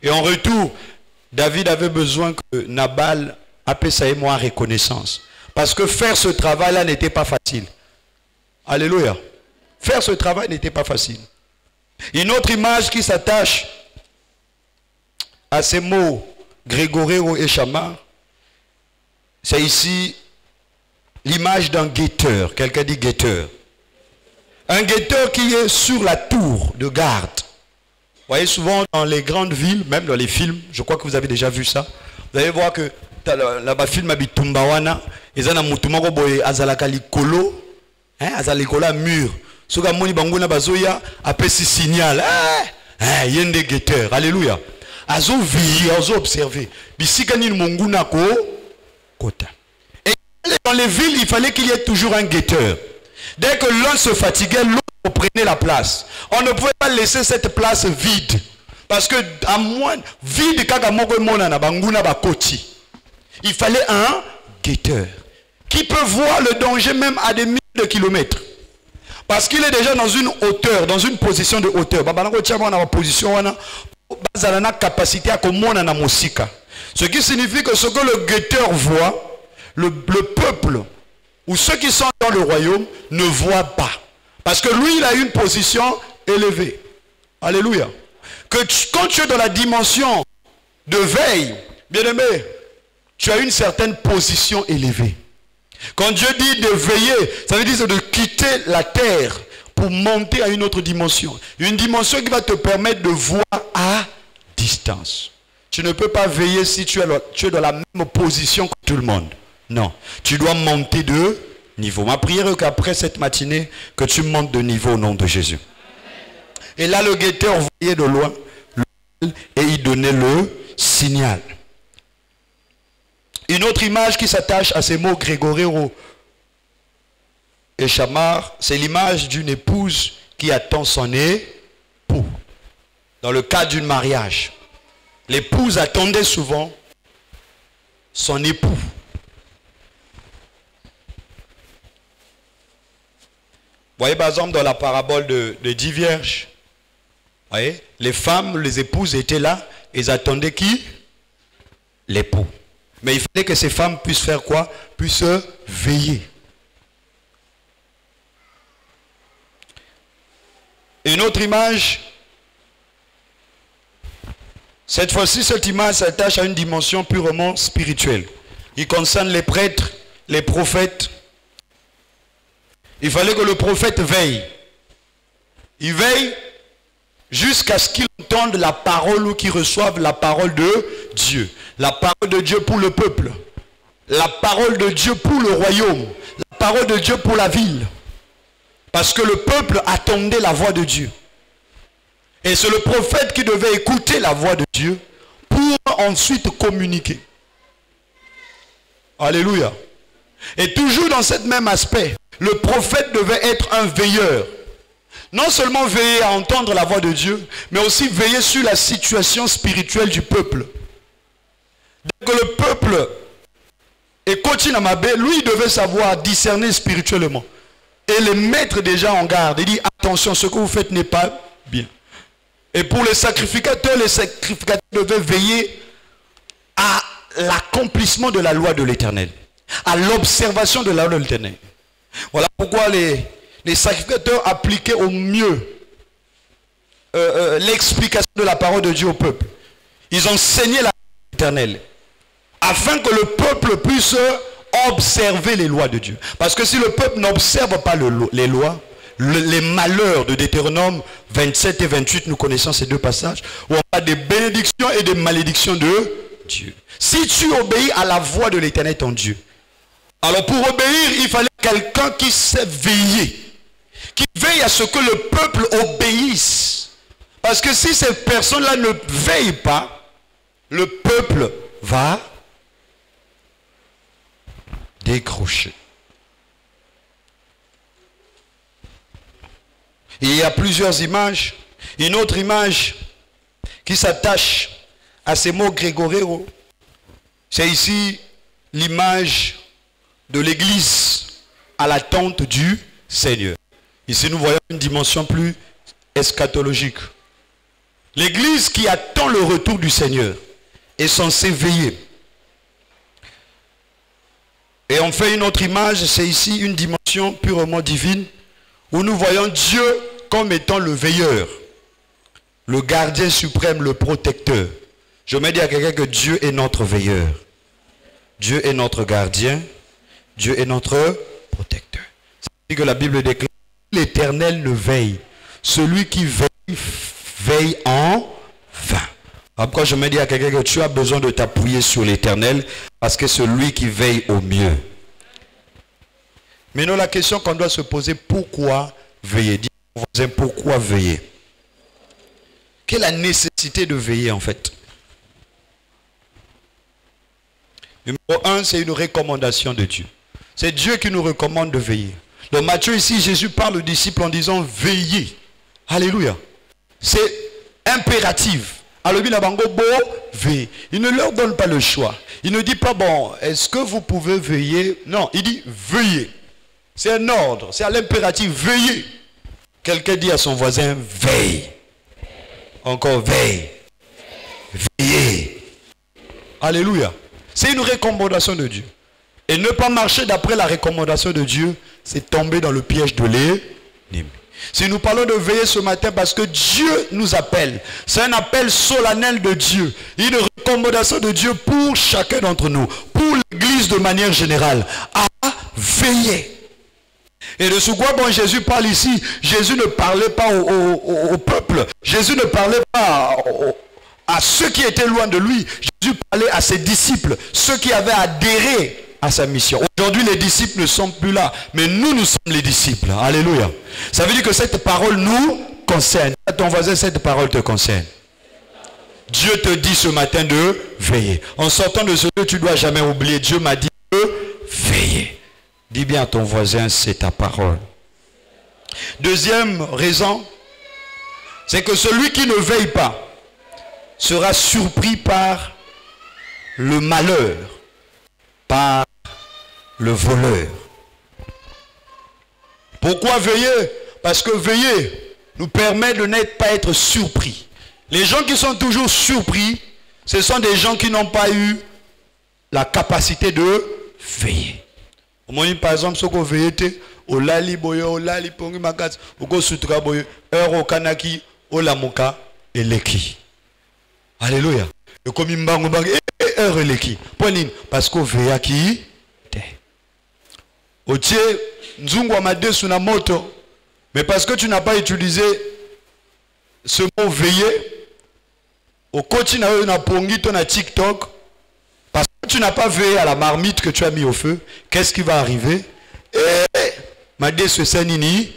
Et en retour, David avait besoin que Nabal appelle ça et moi reconnaissance. Parce que faire ce travail-là n'était pas facile. Alléluia. Faire ce travail n'était pas facile. Une autre image qui s'attache à ces mots Grégorero et Chamar, c'est ici l'image d'un guetteur. Quelqu'un dit guetteur. Un guetteur qui est sur la tour de garde. Vous voyez souvent dans les grandes villes, même dans les films, je crois que vous avez déjà vu ça. Vous allez voir que là-bas, film Abitumbawana, ils ont un moutoumako boye azalakali kolo, azalikolo à mur. Ce que moni bangona bazoya appelle ce signal. Yende guetteur. Alléluia. Azo veiller, azo observer. Bisikani monguna ko kota. Et dans les villes, il fallait qu'il y ait toujours un guetteur. Dès que l'un se fatiguait, l'autre prenait la place. On ne pouvait pas laisser cette place vide. Parce que à moins vide, il fallait un guetteur qui peut voir le danger même à des milliers de kilomètres. Parce qu'il est déjà dans une hauteur, dans une position de hauteur. Ce qui signifie que ce que le guetteur voit, le peuple ou ceux qui sont dans le royaume ne voient pas. Parce que lui, il a une position élevée. Alléluia. Quand tu es dans la dimension de veille, bien aimé, tu as une certaine position élevée. Quand Dieu dit de veiller, ça veut dire de quitter la terre pour monter à une autre dimension. Une dimension qui va te permettre de voir à distance. Tu ne peux pas veiller si tu es dans la même position que tout le monde. Non, tu dois monter de niveau. Ma prière est qu'après cette matinée, que tu montes de niveau au nom de Jésus. Et là, le guetteur voyait de loin et il donnait le signal. Une autre image qui s'attache à ces mots Grégorero et Chamar, c'est l'image d'une épouse qui attend son époux. Dans le cadre d'un mariage, l'épouse attendait souvent son époux. Vous voyez par exemple dans la parabole de 10 vierges, voyez, les femmes, les épouses étaient là, ils attendaient qui? L'époux. Mais il fallait que ces femmes puissent faire quoi? Puissent veiller. Une autre image, cette fois-ci, cette image s'attache à une dimension purement spirituelle. Il concerne les prêtres, les prophètes. Il fallait que le prophète veille. Ils veillent jusqu'à ce qu'ils entendent la parole ou qu'ils reçoivent la parole de Dieu. La parole de Dieu pour le peuple. La parole de Dieu pour le royaume. La parole de Dieu pour la ville. Parce que le peuple attendait la voix de Dieu. Et c'est le prophète qui devait écouter la voix de Dieu pour ensuite communiquer. Alléluia. Et toujours dans ce même aspect, le prophète devait être un veilleur. Non seulement veiller à entendre la voix de Dieu, mais aussi veiller sur la situation spirituelle du peuple. Dès que le peuple est coaché dans ma baie, lui il devait savoir discerner spirituellement. Et les mettre déjà en garde. Il dit attention, ce que vous faites n'est pas bien. Et pour les sacrificateurs devaient veiller à l'accomplissement de la loi de l'Éternel. À l'observation de la loi de l'Éternel. Voilà pourquoi les sacrificateurs appliquaient au mieux l'explication de la parole de Dieu au peuple. Ils enseignaient la loi de l'Éternel. Afin que le peuple puisse observer les lois de Dieu. Parce que si le peuple n'observe pas les lois, les malheurs de Deutéronome 27 et 28, nous connaissons ces deux passages, où on a des bénédictions et des malédictions de Dieu. Si tu obéis à la voix de l'Éternel ton Dieu, alors pour obéir, il fallait quelqu'un qui sait veiller, qui veille à ce que le peuple obéisse. Parce que si ces personnes-là ne veillent pas, le peuple va décrocher. Il y a plusieurs images. Une autre image qui s'attache à ces mots grégoraux, c'est ici l'image de l'église à l'attente du Seigneur. Ici nous voyons une dimension plus eschatologique. L'église qui attend le retour du Seigneur est censée veiller. Et on fait une autre image, c'est ici une dimension purement divine, où nous voyons Dieu comme étant le veilleur, le gardien suprême, le protecteur. Je me dis à quelqu'un que Dieu est notre veilleur. Dieu est notre gardien. Dieu est notre protecteur. C'est que la Bible déclare, l'Éternel ne veille. Celui qui veille, veille en vain. Après, je me dis à quelqu'un que tu as besoin de t'appuyer sur l'Éternel, parce que c'est lui qui veille au mieux. Maintenant, la question qu'on doit se poser, pourquoi veiller? Dis au voisin, pourquoi veiller? Quelle est la nécessité de veiller en fait? Numéro 1, c'est une recommandation de Dieu. C'est Dieu qui nous recommande de veiller. Dans Matthieu ici, Jésus parle aux disciples en disant veillez. Alléluia. C'est impératif. Alors il ne leur donne pas le choix. Il ne dit pas bon, est-ce que vous pouvez veiller? Non, il dit veillez. C'est un ordre, c'est à l'impératif, veillez. Quelqu'un dit à son voisin veille. Encore veille. Veillez. Alléluia. C'est une recommandation de Dieu. Et ne pas marcher d'après la recommandation de Dieu, c'est tomber dans le piège de l'ennemi. Si nous parlons de veiller ce matin parce que Dieu nous appelle, c'est un appel solennel de Dieu, une recommandation de Dieu pour chacun d'entre nous, pour l'église de manière générale, à veiller. Et de ce quoi bon Jésus parle ici, Jésus ne parlait pas au peuple, Jésus ne parlait pas à ceux qui étaient loin de lui, Jésus parlait à ses disciples, ceux qui avaient adhéré à sa mission. Aujourd'hui, les disciples ne sont plus là, mais nous sommes les disciples. Alléluia. Ça veut dire que cette parole nous concerne. À ton voisin, cette parole te concerne. Dieu te dit ce matin de veiller. En sortant de ce lieu, tu ne dois jamais oublier. Dieu m'a dit de veiller. Dis bien à ton voisin, c'est ta parole. Deuxième raison, c'est que celui qui ne veille pas sera surpris par le malheur, par le voleur. Pourquoi veiller? Parce que veiller nous permet de ne pas être surpris. Les gens qui sont toujours surpris, ce sont des gens qui n'ont pas eu la capacité de veiller. Par exemple, ce qu'on veille, au lali boyo, au lali pongi makas, au go sutra boyo, euro kanaki, au lamoka, et leki. Alléluia. Et comme il m'a heure leki. Parce qu'on veille à qui? Otie, nzungu amade suna moto. Mais parce que tu n'as pas utilisé ce mot veiller, au quotidien, na pongi, ton na TikTok, parce que tu n'as pas veillé à la marmite que tu as mis au feu, qu'est-ce qui va arriver? Et ma dé ce senini,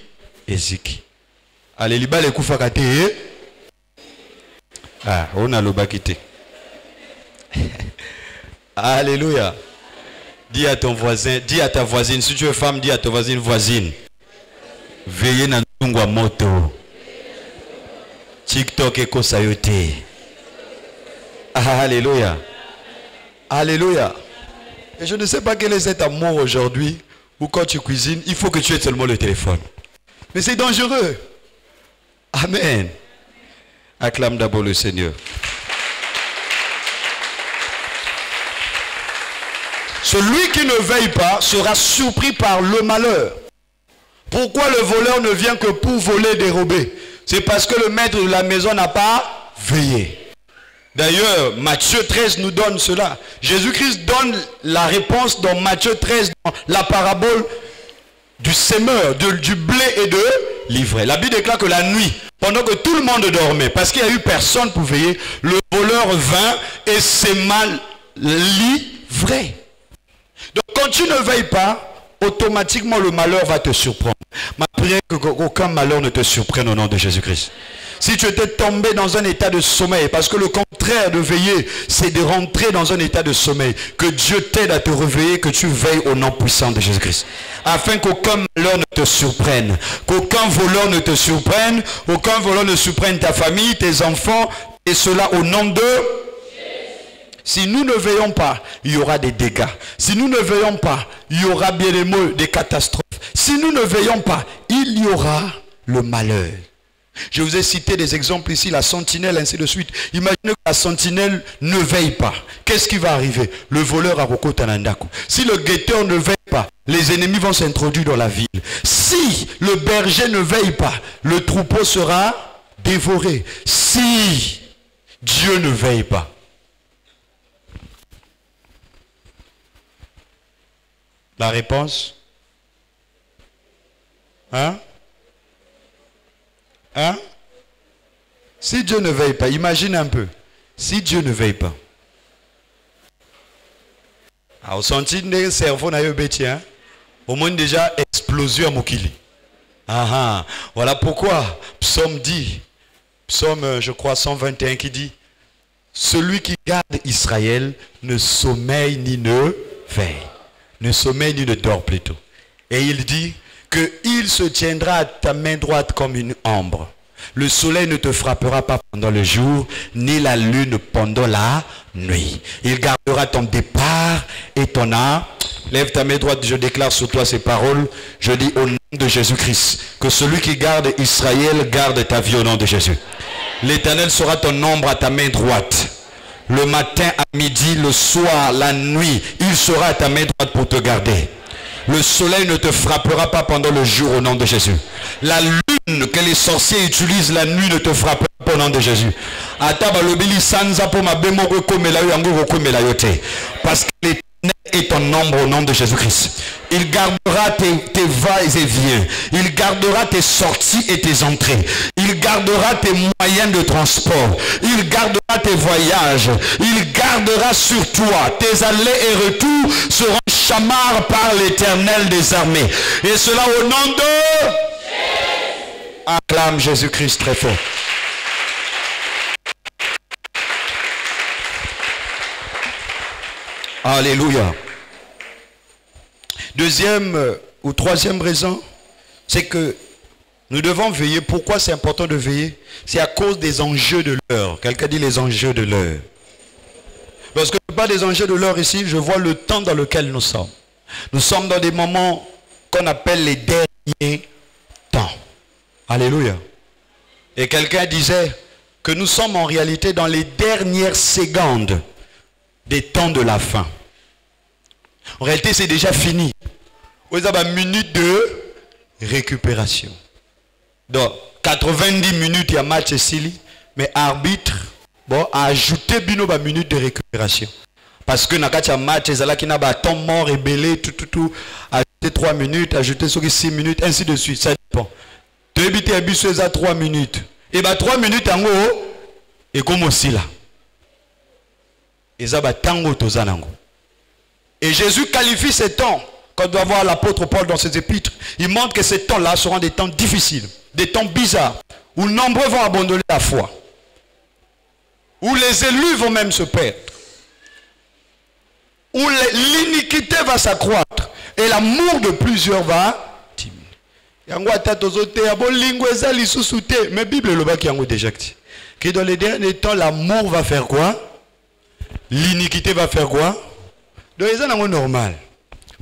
eziki. Allez, liba les koufakate. Ah, on a le bakité. Alléluia. Dis à ton voisin, dis à ta voisine, si tu es femme, dis à ta voisine. Veillez na nungwa moto. TikTok et kosayote. Alléluia. Alléluia. Et je ne sais pas quel est cet amour aujourd'hui, où quand tu cuisines, il faut que tu aies seulement le téléphone. Mais c'est dangereux. Amen. Acclame d'abord le Seigneur. Celui qui ne veille pas sera surpris par le malheur. Pourquoi le voleur ne vient que pour voler et dérober? C'est parce que le maître de la maison n'a pas veillé. D'ailleurs, Matthieu 13 nous donne cela. Jésus-Christ donne la réponse dans Matthieu 13, dans la parabole du sémeur, du blé et de l'ivraie. La Bible déclare que la nuit, pendant que tout le monde dormait, parce qu'il n'y a eu personne pour veiller, le voleur vint et sema l'ivraie. Donc quand tu ne veilles pas, automatiquement le malheur va te surprendre. Ma prière est qu'aucun malheur ne te surprenne au nom de Jésus-Christ. Si tu étais tombé dans un état de sommeil, parce que le contraire de veiller, c'est de rentrer dans un état de sommeil, que Dieu t'aide à te réveiller, que tu veilles au nom puissant de Jésus-Christ. Afin qu'aucun malheur ne te surprenne, qu'aucun voleur ne te surprenne, aucun voleur ne surprenne ta famille, tes enfants, et cela au nom de... Si nous ne veillons pas, il y aura des dégâts. Si nous ne veillons pas, il y aura bien des mots, des catastrophes. Si nous ne veillons pas, il y aura le malheur. Je vous ai cité des exemples ici, la sentinelle, ainsi de suite. Imaginez que la sentinelle ne veille pas. Qu'est-ce qui va arriver? Le voleur a Roko Tanandaku. Si le guetteur ne veille pas, les ennemis vont s'introduire dans la ville. Si le berger ne veille pas, le troupeau sera dévoré. Si Dieu ne veille pas. La réponse? Hein? Hein? Si Dieu ne veille pas, imagine un peu. Si Dieu ne veille pas. Au senti de cerveau na yo beti, hein? Au moins déjà explosion à Mokili. Ah, voilà pourquoi Psaume dit, Psaume je crois 121 qui dit, celui qui garde Israël ne sommeille ni ne veille. Ne sommeille ni ne dort plutôt. Et il dit que il se tiendra à ta main droite comme une ombre. Le soleil ne te frappera pas pendant le jour, ni la lune pendant la nuit. Il gardera ton départ et ton âme. Lève ta main droite, je déclare sur toi ces paroles. Je dis au nom de Jésus-Christ que celui qui garde Israël garde ta vie au nom de Jésus. L'Éternel sera ton ombre à ta main droite. Le matin à midi, le soir, la nuit, il sera à ta main droite pour te garder. Le soleil ne te frappera pas pendant le jour au nom de Jésus. La lune que les sorciers utilisent la nuit ne te frappera pas au nom de Jésus. Parce que l'Éternel est ton ombre au nom de Jésus-Christ. Il gardera tes va-et-vient. Il gardera tes sorties et tes entrées. Il gardera tes moyens de transport. Il gardera tes voyages. Il gardera sur toi. Tes allées et retours seront chamarrés par l'Éternel des armées. Et cela au nom de Jésus. Acclame Jésus-Christ très fort. Alléluia. Deuxième ou troisième raison, c'est que nous devons veiller. Pourquoi c'est important de veiller? C'est à cause des enjeux de l'heure. Quelqu'un dit les enjeux de l'heure. Parce que pas des enjeux de l'heure ici, je vois le temps dans lequel nous sommes. Nous sommes dans des moments qu'on appelle les derniers temps. Alléluia. Et quelqu'un disait que nous sommes en réalité dans les dernières secondes des temps de la fin. En réalité, c'est déjà fini. Vous avez une minute de récupération. Donc, 90 minutes, il y a match ici, mais arbitre, bon, a ajouté une minute de récupération. Parce que dans le match, il y a un temps mort, rébellé, tout, ajouter 3 minutes, ajouter 6 minutes, ainsi de suite. Ça dépend. Tu as 3 minutes. Et bah 3 minutes en haut, et comme aussi là. Et ça va tango tozanango. Et Jésus qualifie ces temps, quand on doit voir l'apôtre Paul dans ses épîtres, il montre que ces temps-là seront des temps difficiles, des temps bizarres, où nombreux vont abandonner la foi, où les élus vont même se perdre, où l'iniquité va s'accroître, et l'amour de plusieurs va diminuer. Mais Bible le bas qui a déjà dit que dans les derniers temps, l'amour va faire quoi? L'iniquité va faire quoi? Donc c'est normal.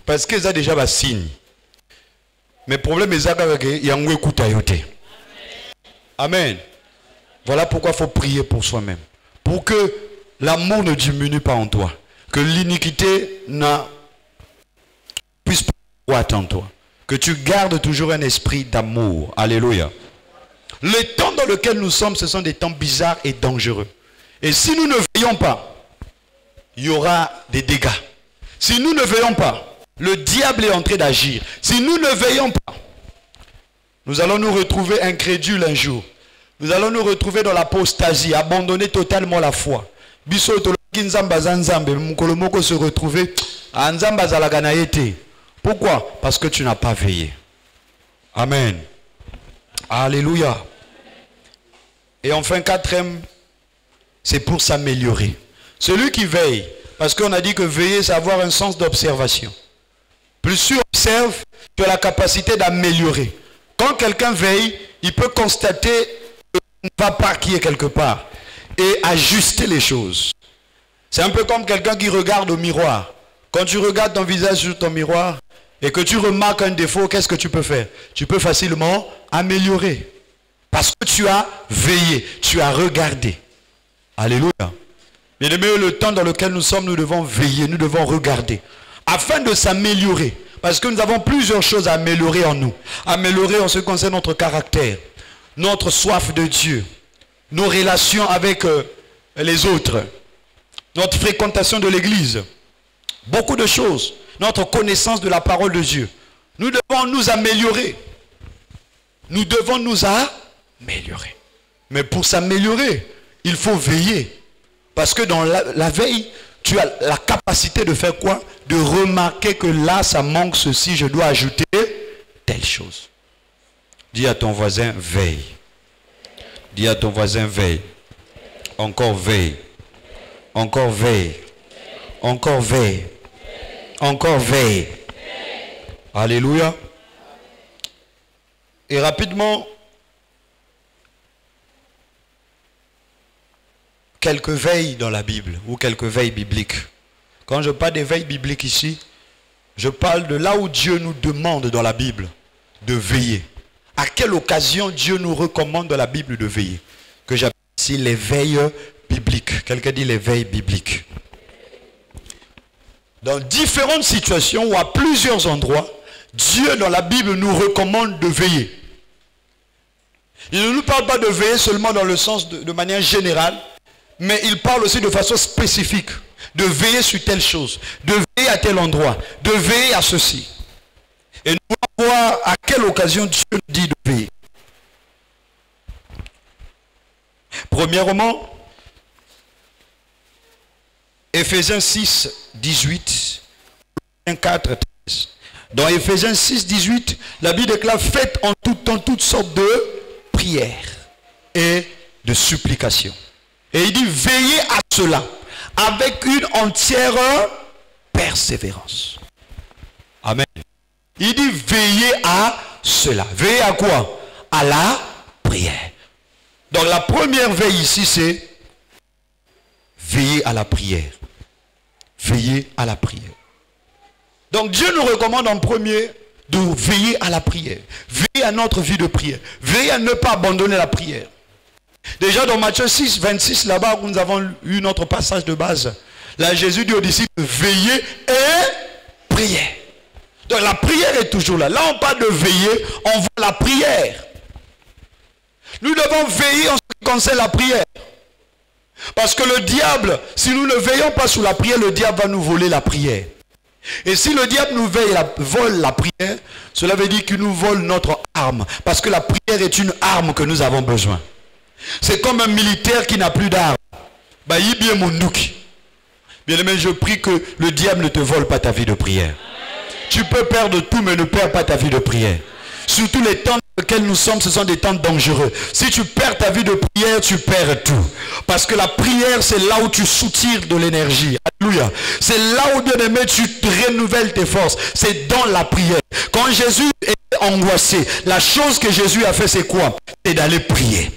Parce que ça déjà va signe. Mais le problème est qu'il y a un écoute à yoter. Amen. Voilà pourquoi il faut prier pour soi-même. Pour que l'amour ne diminue pas en toi. Que l'iniquité ne puisse pas croître en toi. Que tu gardes toujours un esprit d'amour. Alléluia. Les temps dans lesquels nous sommes, ce sont des temps bizarres et dangereux. Et si nous ne veillons pas, il y aura des dégâts. Si nous ne veillons pas, le diable est en train d'agir. Si nous ne veillons pas, nous allons nous retrouver incrédules un jour. Nous allons nous retrouver dans l'apostasie, abandonner totalement la foi. Se retrouver à pourquoi? Parce que tu n'as pas veillé. Amen. Alléluia. Et enfin, quatrième, c'est pour s'améliorer. Celui qui veille, parce qu'on a dit que veiller, c'est avoir un sens d'observation. Plus tu observes, tu as la capacité d'améliorer. Quand quelqu'un veille, il peut constater un pas par qui est quelque part et ajuster les choses. C'est un peu comme quelqu'un qui regarde au miroir. Quand tu regardes ton visage sur ton miroir et que tu remarques un défaut, qu'est-ce que tu peux faire? Tu peux facilement améliorer. Parce que tu as veillé, tu as regardé. Alléluia. Bien aimé, le temps dans lequel nous sommes, nous devons veiller, nous devons regarder. Afin de s'améliorer. Parce que nous avons plusieurs choses à améliorer en nous. Améliorer en ce qui concerne notre caractère, notre soif de Dieu, nos relations avec les autres, notre fréquentation de l'église. Beaucoup de choses. Notre connaissance de la parole de Dieu. Nous devons nous améliorer. Nous devons nous améliorer. Mais pour s'améliorer, il faut veiller. Parce que dans la veille, tu as la capacité de faire quoi? De remarquer que là, ça manque ceci, je dois ajouter telle chose. Dis à ton voisin, veille. Dis à ton voisin, veille. Encore veille. Encore veille. Encore veille. Encore veille. Alléluia. Et rapidement, quelques veilles dans la Bible ou quelques veilles bibliques. Quand je parle des veilles bibliques ici, je parle de là où Dieu nous demande dans la Bible de veiller. À quelle occasion Dieu nous recommande dans la Bible de veiller? Que j'appelle ici les veilles bibliques. Quelqu'un dit les veilles bibliques. Dans différentes situations ou à plusieurs endroits, Dieu dans la Bible nous recommande de veiller. Il ne nous parle pas de veiller seulement dans le sens de manière générale, mais il parle aussi de façon spécifique. De veiller sur telle chose, de veiller à tel endroit, de veiller à ceci. Et nous allons voir à quelle occasion Dieu nous dit de veiller. Premièrement, Éphésiens 6, 18, 4, 13. Dans Éphésiens 6, 18, la Bible déclare: faites en tout temps toutes sortes de prières et de supplications. Et il dit: veillez à cela avec une entière persévérance. Amen. Il dit: veillez à cela. Veillez à quoi? À la prière. Donc la première veille ici, c'est veiller à la prière. Veiller à la prière. Donc Dieu nous recommande en premier de veiller à la prière. Veiller à notre vie de prière. Veiller à ne pas abandonner la prière. Déjà dans Matthieu 6, 26, là-bas où nous avons eu notre passage de base, là Jésus dit aux disciples: veillez et priez. Donc la prière est toujours là. Là on parle de veiller, on voit la prière. Nous devons veiller en ce qui concerne la prière. Parce que le diable, si nous ne veillons pas sur la prière, le diable va nous voler la prière. Et si le diable nous vole la prière, cela veut dire qu'il nous vole notre arme. Parce que la prière est une arme que nous avons besoin. C'est comme un militaire qui n'a plus d'armes. Bah, il bien mon nouki. Bien aimé, je prie que le diable ne te vole pas ta vie de prière. Tu peux perdre tout, mais ne perds pas ta vie de prière. Surtout les temps dans lesquels nous sommes, ce sont des temps dangereux. Si tu perds ta vie de prière, tu perds tout. Parce que la prière, c'est là où tu soutires de l'énergie. Alléluia. C'est là où, bien aimé, tu renouvelles tes forces. C'est dans la prière. Quand Jésus est angoissé, la chose que Jésus a fait, c'est quoi? C'est d'aller prier.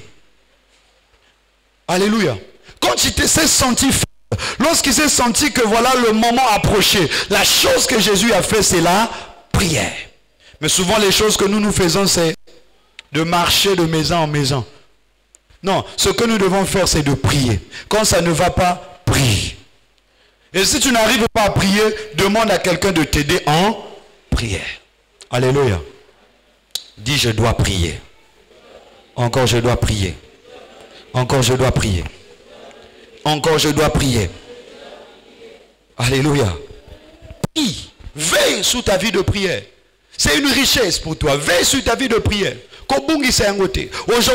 Alléluia. Quand il s'est senti faible, lorsqu'il s'est senti que voilà le moment approché, la chose que Jésus a fait, c'est la prière. Mais souvent les choses que nous faisons, c'est de marcher de maison en maison. Non, ce que nous devons faire, c'est de prier. Quand ça ne va pas, prie. Et si tu n'arrives pas à prier, demande à quelqu'un de t'aider en prière. Alléluia. Dis, je dois prier. Encore, je dois prier. Encore, je dois prier. Encore, je dois prier. Alléluia. Prie. Veille sur ta vie de prière. C'est une richesse pour toi. Veille sur ta vie de prière. Aujourd'hui,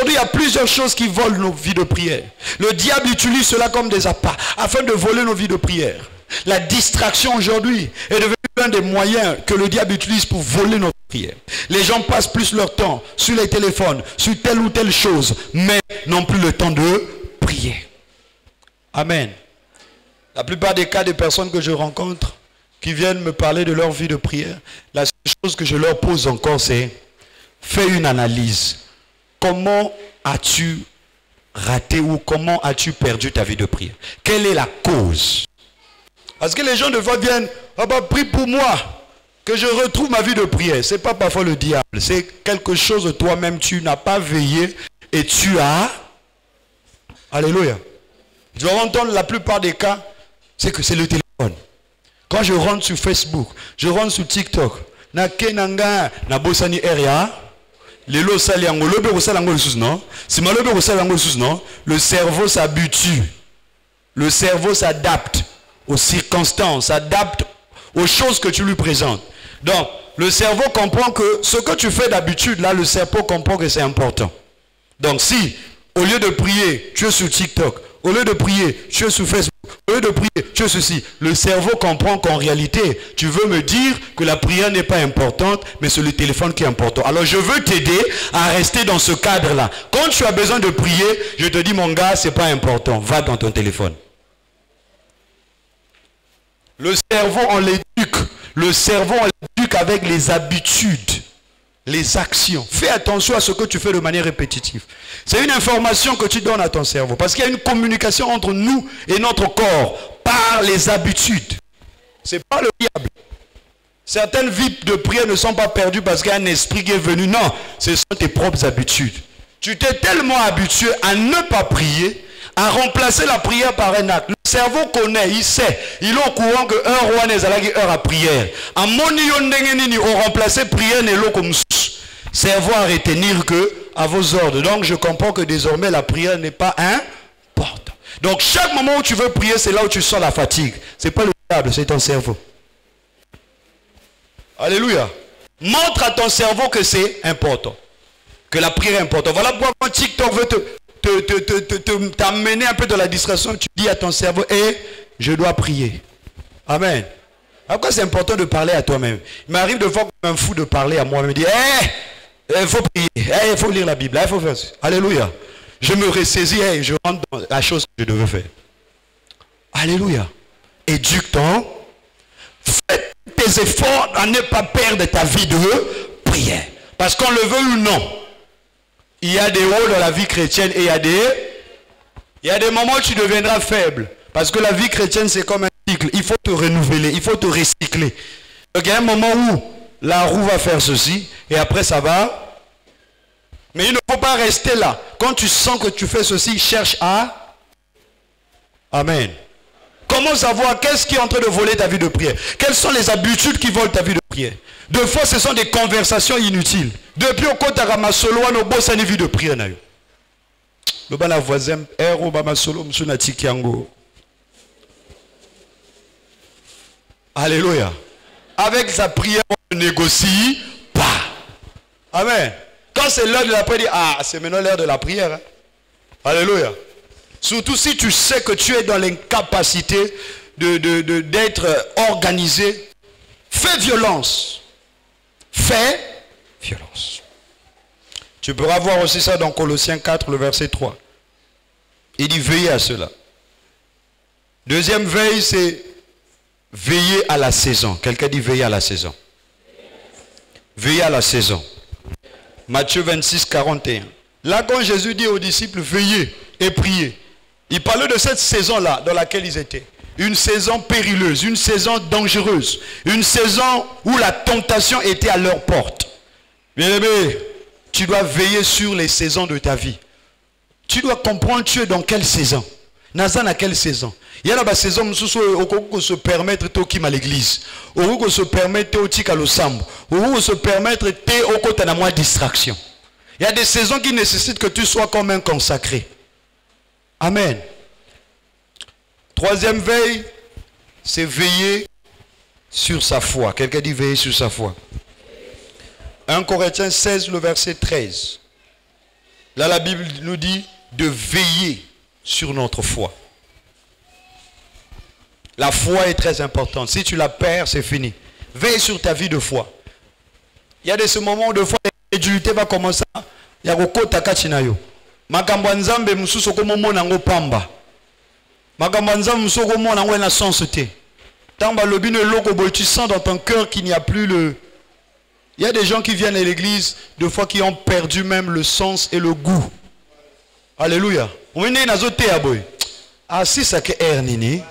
il y a plusieurs choses qui volent nos vies de prière. Le diable utilise cela comme des appâts afin de voler nos vies de prière. La distraction aujourd'hui est devenue l'un des moyens que le diable utilise pour voler notre prière. Les gens passent plus leur temps sur les téléphones, sur telle ou telle chose, mais n'ont plus le temps de prier. Amen. La plupart des cas des personnes que je rencontre qui viennent me parler de leur vie de prière, la seule chose que je leur pose encore, c'est fais une analyse. Comment as-tu raté ou comment as-tu perdu ta vie de prière? Quelle est la cause? Parce que les gens de fois viennent, ah bah prie pour moi, que je retrouve ma vie de prière. Ce n'est pas parfois le diable, c'est quelque chose de toi-même, tu n'as pas veillé et tu as... Alléluia. Je vais entendre la plupart des cas, c'est que c'est le téléphone. Quand je rentre sur Facebook, je rentre sur TikTok, le cerveau s'habitue. Le cerveau s'adapte aux circonstances, s'adapte aux choses que tu lui présentes. Donc, le cerveau comprend que ce que tu fais d'habitude, là, le cerveau comprend que c'est important. Donc, si, au lieu de prier, tu es sur TikTok, au lieu de prier, tu es sur Facebook, au lieu de prier, tu es ceci, le cerveau comprend qu'en réalité, tu veux me dire que la prière n'est pas importante, mais c'est le téléphone qui est important. Alors je veux t'aider à rester dans ce cadre-là. Quand tu as besoin de prier, je te dis, mon gars, c'est pas important, va dans ton téléphone. Le cerveau, on l'éduque. Le cerveau, on l'éduque avec les habitudes, les actions. Fais attention à ce que tu fais de manière répétitive. C'est une information que tu donnes à ton cerveau. Parce qu'il y a une communication entre nous et notre corps par les habitudes. Ce n'est pas le diable. Certaines vies de prière ne sont pas perdues parce qu'il y a un esprit qui est venu. Non, ce sont tes propres habitudes. Tu t'es tellement habitué à ne pas prier, à remplacer la prière par un acte. Le cerveau connaît, il sait. Il est au courant que un roi n'est pas heure à prière. À mon on remplaçait prière n'est l'eau comme cerveau à retenir que à vos ordres. Donc je comprends que désormais la prière n'est pas importante. Donc chaque moment où tu veux prier, c'est là où tu sens la fatigue. C'est pas le diable, c'est ton cerveau. Alléluia. Montre à ton cerveau que c'est important. Que la prière est importante. Voilà pourquoi quand TikTok veut t'amener un peu dans la distraction, tu dis à ton cerveau, je dois prier. Amen. Pourquoi c'est important de parler à toi-même? Il m'arrive de voir comme un fou de parler à moi-même. Il dit, il faut prier, il faut lire la Bible, il faut faire ça. Alléluia. Je me ressaisis, je rentre dans la chose que je devais faire. Alléluia. Éduque ton. Fais tes efforts à ne pas perdre ta vie de prière. Parce qu'on le veut ou non, il y a des hauts dans la vie chrétienne et il y a des moments où tu deviendras faible. Parce que la vie chrétienne, c'est comme un cycle. Il faut te renouveler, il faut te recycler. Donc il y a un moment où la roue va faire ceci et après ça va. Mais il ne faut pas rester là. Quand tu sens que tu fais ceci, cherche à... Amen. Comment savoir qu'est-ce qui est en train de voler ta vie de prière? Quelles sont les habitudes qui volent ta vie de prière? Deux fois, ce sont des conversations inutiles. Depuis au côté de solo, on a bossé une vie de prière. Le bas la voisin, solo, monsieur Natikiango. Alléluia. Avec sa prière, on ne négocie pas. Amen. Quand c'est l'heure de la prière, c'est maintenant l'heure de la prière. Hein? Alléluia. Surtout si tu sais que tu es dans l'incapacité d'être organisé. Fais violence. Fais violence. Tu pourras voir aussi ça dans Colossiens 4, le verset 3. Il dit veillez à cela. Deuxième veille, c'est veiller à la saison. Quelqu'un dit veiller à la saison. Veiller à la saison. Matthieu 26, 41. Là, quand Jésus dit aux disciples, veillez et priez, il parlait de cette saison-là dans laquelle ils étaient. Une saison périleuse, une saison dangereuse, une saison où la tentation était à leur porte. Bien-aimé, tu dois veiller sur les saisons de ta vie. Tu dois comprendre tu es dans quelle saison. Naza dans quelle saison. Il y a la saison où se permettre de à l'église. Où se permettre de au sambo. Où se permettre de moins distraction. Il y a des saisons qui nécessitent que tu sois comme un consacré. Amen. Troisième veille, c'est veiller sur sa foi. Quelqu'un dit veiller sur sa foi. 1 Corinthiens 16, le verset 13. Là, la Bible nous dit de veiller sur notre foi. La foi est très importante. Si tu la perds, c'est fini. Veille sur ta vie de foi. Il y a de ce moments de foi, l'incrédulité va commencer. Il y a beaucoup de takachinayo. Makambo nzambe mususu ko momona ngo pamba. Makambo nzambe mususu ko momona ngo na sens te. Tamba lobino loko boy, tu sens dans ton cœur qu'il n'y a plus le. Il y a des gens qui viennent à l'église de fois qui ont perdu même le sens et le goût. Alléluia. On est nazoté à boy. Ah si ça que nini.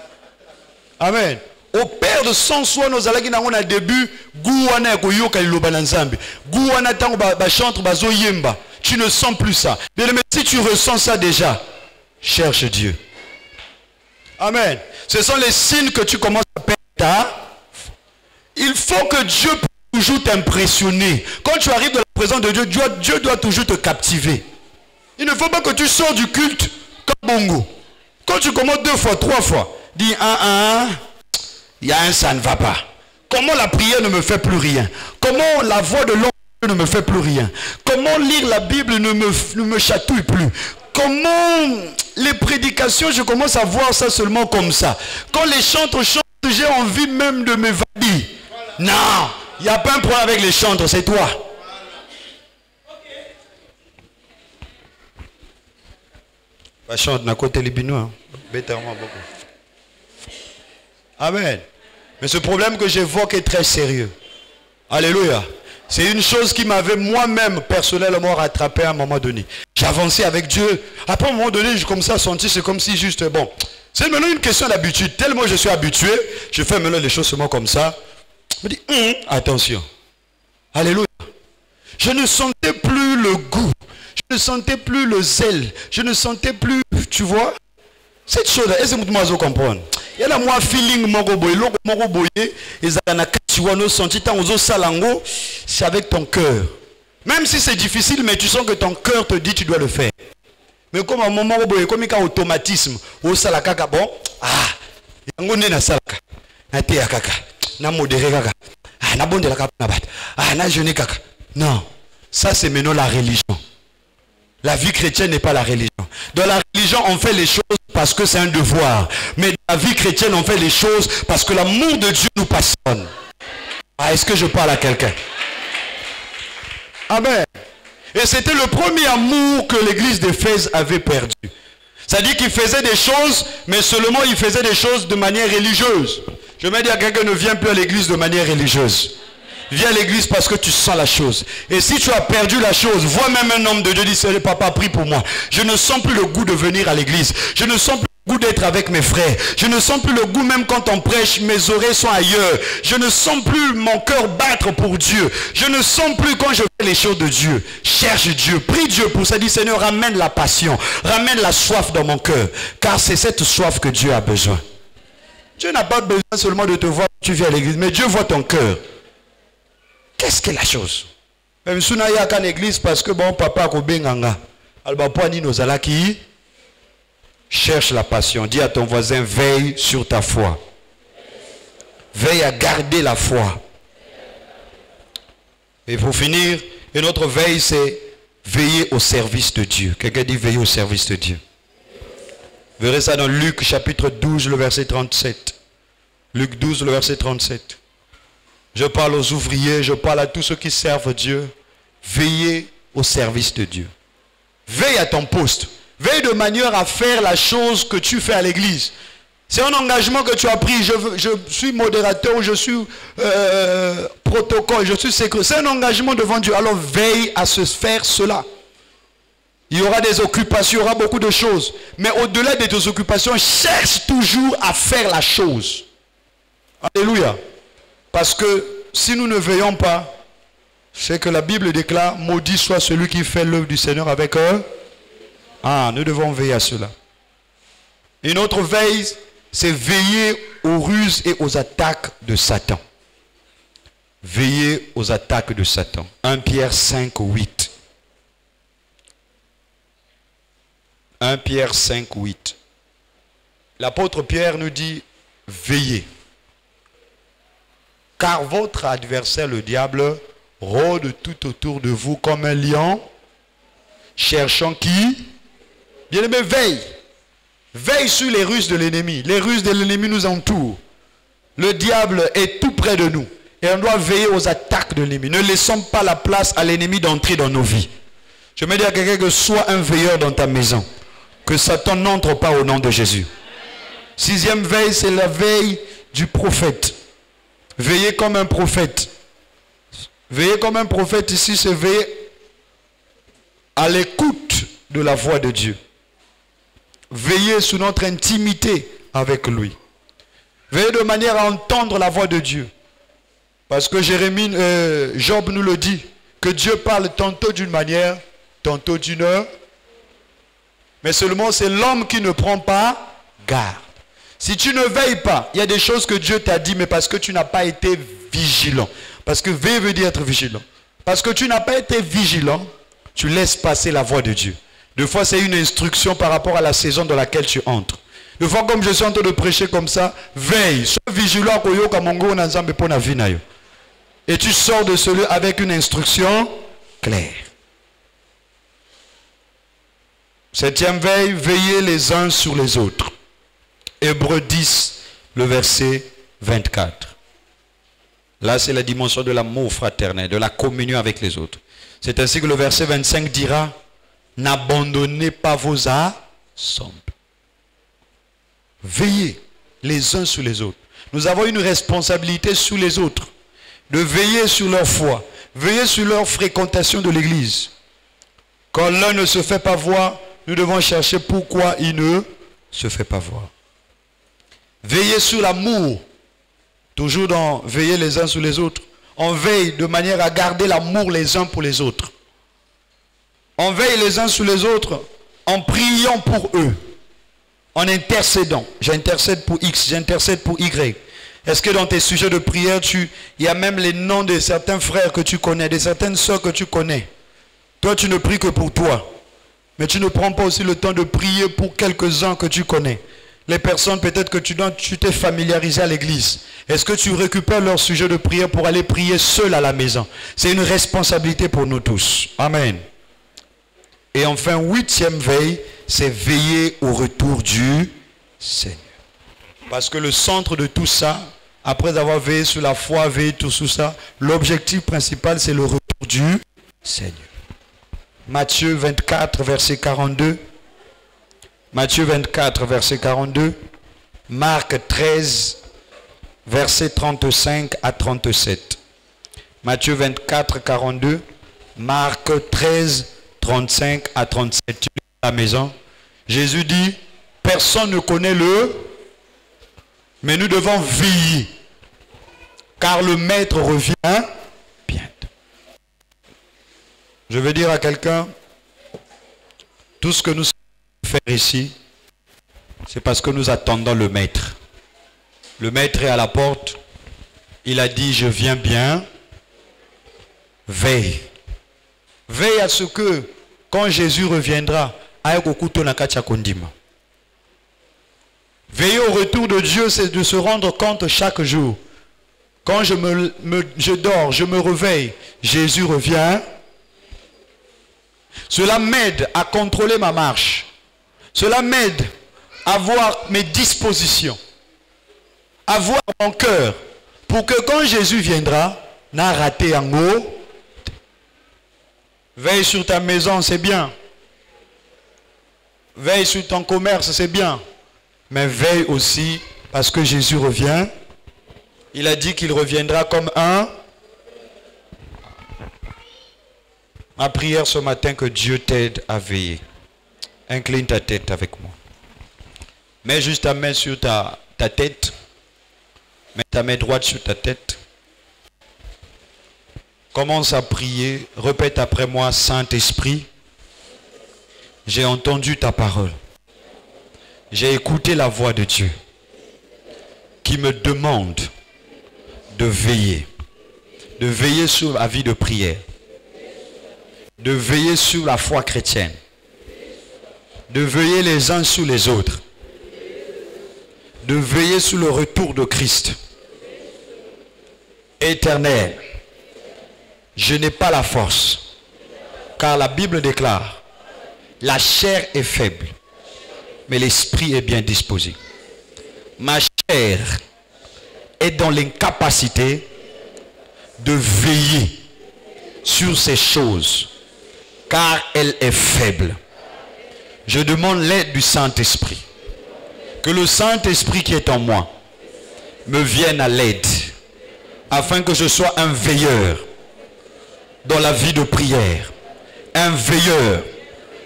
Amen. Au père de sans soi nos alaki na ngona début goût wana ko yoka liloba na nzambe. Goût wana tango ba chantre bazo yemba. Tu ne sens plus ça. Mais si tu ressens ça déjà, cherche Dieu. Amen. Ce sont les signes que tu commences à perdre. Il faut que Dieu puisse toujours t'impressionner. Quand tu arrives dans la présence de Dieu, Dieu doit toujours te captiver. Il ne faut pas que tu sors du culte comme bongo. Quand tu commences 2 fois, 3 fois, dis il y a un ça ne va pas. Comment la prière ne me fait plus rien? Comment la voix de l'homme ne me fait plus rien? Comment lire la Bible ne me chatouille plus? Comment les prédications, je commence à voir ça seulement comme ça. Quand les chantres chantent, j'ai envie même de m'évader. Non, il n'y a pas un problème avec les chantres, c'est toi. Bah, chante na côté libino, bêtement beaucoup. Amen. Mais ce problème que j'évoque est très sérieux. Alléluia. C'est une chose qui m'avait moi-même personnellement rattrapé à un moment donné. J'avançais avec Dieu. Après un moment donné, je commençais à sentir, c'est comme si juste, bon, c'est maintenant une question d'habitude. Tellement je suis habitué, je fais maintenant les choses seulement comme ça. Je me dis, attention. Alléluia. Je ne sentais plus le goût. Je ne sentais plus le zèle. Je ne sentais plus, tu vois, cette chose-là. Est-ce que vous comprenez? Il y a moi feeling c'est avec ton cœur. Même si c'est difficile, mais tu sens que ton cœur te dit tu dois le faire. Mais comme un moment comme un automatisme, au salakaka bon, yangone na salaka, na te kaka, na modéré kaka, na bonde la kaka na bat, na jeûner kaka. Non, ça c'est maintenant la religion. La vie chrétienne n'est pas la religion. Dans la religion, on fait les choses parce que c'est un devoir. Mais dans la vie chrétienne, on fait les choses parce que l'amour de Dieu nous passionne. Est-ce que je parle à quelqu'un? Amen. Et c'était le premier amour que l'église d'Éphèse avait perdu. C'est-à-dire qu'il faisait des choses, mais seulement il faisait des choses de manière religieuse. Je me dis à quelqu'un, ne viens plus à l'église de manière religieuse. Viens à l'église parce que tu sens la chose. Et si tu as perdu la chose, vois même un homme de Dieu dire, papa, prie pour moi. Je ne sens plus le goût de venir à l'église. Je ne sens plus le goût d'être avec mes frères. Je ne sens plus le goût même quand on prêche, mes oreilles sont ailleurs. Je ne sens plus mon cœur battre pour Dieu. Je ne sens plus quand je fais les choses de Dieu. Cherche Dieu, prie Dieu pour ça. Dis, Seigneur, ramène la passion, ramène la soif dans mon cœur. Car c'est cette soif que Dieu a besoin. Dieu n'a pas besoin seulement de te voir quand tu viens à l'église, mais Dieu voit ton cœur. Qu'est-ce que la chose? Même si on a une église parce que bon papa ko benganga. Alba poani nos alaki. Cherche la passion. Dis à ton voisin, veille sur ta foi. Veille à garder la foi. Et pour finir, une autre veille, c'est Veillez au service de Dieu. Quelqu'un dit veillez au service de Dieu. Vous verrez ça dans Luc chapitre 12, le verset 37. Luc 12, le verset 37. Je parle aux ouvriers, je parle à tous ceux qui servent Dieu. Veillez au service de Dieu. Veille à ton poste. Veille de manière à faire la chose que tu fais à l'église. C'est un engagement que tu as pris. Je suis modérateur ou je suis protocole, je suis secrétaire. C'est un engagement devant Dieu. Alors veille à se faire cela. Il y aura des occupations, il y aura beaucoup de choses. Mais au-delà de tes occupations, cherche toujours à faire la chose. Alléluia. Parce que si nous ne veillons pas, c'est que la Bible déclare, maudit soit celui qui fait l'œuvre du Seigneur avec eux. Ah, nous devons veiller à cela. Une autre veille, c'est veiller aux ruses et aux attaques de Satan. Veiller aux attaques de Satan. 1 Pierre 5, 8. 1 Pierre 5, 8. L'apôtre Pierre nous dit, veillez. Car votre adversaire, le diable, rôde tout autour de vous comme un lion, cherchant qui? Bien-aimé, veille. Veille sur les ruses de l'ennemi. Les ruses de l'ennemi nous entourent. Le diable est tout près de nous. Et on doit veiller aux attaques de l'ennemi. Ne laissons pas la place à l'ennemi d'entrer dans nos vies. Je me dis à quelqu'un que sois un veilleur dans ta maison. Que Satan n'entre pas au nom de Jésus. Sixième veille, c'est la veille du prophète. Veillez comme un prophète. Veiller comme un prophète ici, c'est veiller à l'écoute de la voix de Dieu. Veiller sur notre intimité avec lui. Veiller de manière à entendre la voix de Dieu. Parce que Job nous le dit, que Dieu parle tantôt d'une manière, tantôt d'une autre. Mais seulement c'est l'homme qui ne prend pas garde. Si tu ne veilles pas, il y a des choses que Dieu t'a dit, mais parce que tu n'as pas été vigilant. Parce que veiller veut dire être vigilant. Parce que tu n'as pas été vigilant, tu laisses passer la voix de Dieu. Des fois, c'est une instruction par rapport à la saison dans laquelle tu entres. Des fois, comme je suis en train de prêcher comme ça, veille, sois vigilant. Et tu sors de ce lieu avec une instruction claire. Septième veille, veillez les uns sur les autres. Hébreux 10, le verset 24. Là, c'est la dimension de l'amour fraternel, de la communion avec les autres. C'est ainsi que le verset 25 dira, n'abandonnez pas vos assemblées. Veillez les uns sur les autres. Nous avons une responsabilité sur les autres. De veiller sur leur foi. Veiller sur leur fréquentation de l'église. Quand l'un ne se fait pas voir, nous devons chercher pourquoi il ne se fait pas voir. Veiller sur l'amour. Toujours dans veiller les uns sur les autres. On veille de manière à garder l'amour les uns pour les autres. On veille les uns sur les autres en priant pour eux. En intercédant. J'intercède pour X, j'intercède pour Y. Est-ce que dans tes sujets de prière, il y a même les noms de certains frères que tu connais, de certaines soeurs que tu connais. Toi, tu ne pries que pour toi. Mais tu ne prends pas aussi le temps de prier pour quelques-uns que tu connais. Les personnes peut-être que tu t'es familiarisé à l'église. Est-ce que tu récupères leur sujet de prière pour aller prier seul à la maison? C'est une responsabilité pour nous tous. Amen. Et enfin, huitième veille, c'est veiller au retour du Seigneur. Parce que le centre de tout ça, après avoir veillé sur la foi, veillé sur ça, l'objectif principal, c'est le retour du Seigneur. Matthieu 24, verset 42. Matthieu 24, verset 42. Marc 13, verset 35 à 37. Matthieu 24, 42. Marc 13, 35 à 37. Tu es à la maison. Jésus dit, personne ne connaît mais nous devons veiller. Car le maître revient bientôt. Je veux dire à quelqu'un, tout ce que nous faire ici, c'est parce que nous attendons le maître. Le maître est à la porte. Il a dit, je viens bien. Veille. Veille à ce que, quand Jésus reviendra, veiller au retour de Dieu, c'est de se rendre compte chaque jour. Quand je dors, je me réveille, Jésus revient. Cela m'aide à contrôler ma marche. Cela m'aide à voir mes dispositions, à voir mon cœur, pour que quand Jésus viendra, n'a raté en haut. Veille sur ta maison, c'est bien. Veille sur ton commerce, c'est bien. Mais veille aussi parce que Jésus revient. Il a dit qu'il reviendra comme un. Ma prière ce matin, que Dieu t'aide à veiller. Incline ta tête avec moi. Mets juste ta main sur ta tête. Mets ta main droite sur ta tête. Commence à prier. Répète après moi, Saint-Esprit, j'ai entendu ta parole. J'ai écouté la voix de Dieu qui me demande de veiller. De veiller sur la vie de prière. De veiller sur la foi chrétienne. De veiller les uns sur les autres. De veiller sur le retour de Christ. Éternel, je n'ai pas la force, car la Bible déclare, la chair est faible, mais l'esprit est bien disposé. Ma chair est dans l'incapacité de veiller sur ces choses, car elle est faible. Je demande l'aide du Saint-Esprit. Que le Saint-Esprit qui est en moi me vienne à l'aide, afin que je sois un veilleur dans la vie de prière, un veilleur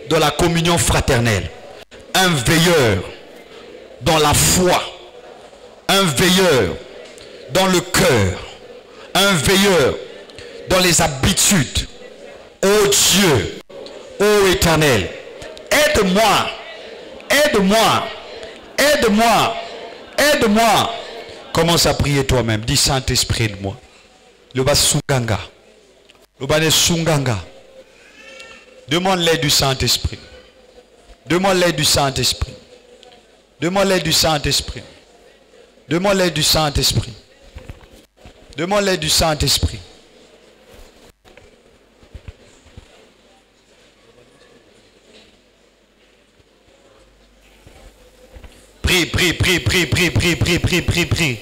dans la communion fraternelle, un veilleur dans la foi, un veilleur dans le cœur, un veilleur dans les habitudes. Ô Dieu, ô Éternel, aide-moi, aide-moi, aide-moi, aide-moi. Commence à prier toi-même. Dis, Saint-Esprit, aide-moi. Le bas sunganga. Le bas sunganga. Demande l'aide du Saint-Esprit. Demande l'aide du Saint-Esprit. Demande l'aide du Saint-Esprit. Demande l'aide du Saint-Esprit. Demande l'aide du Saint-Esprit. Prie, prie, prie, prie, prie, prie, prie, prie, prie, prie.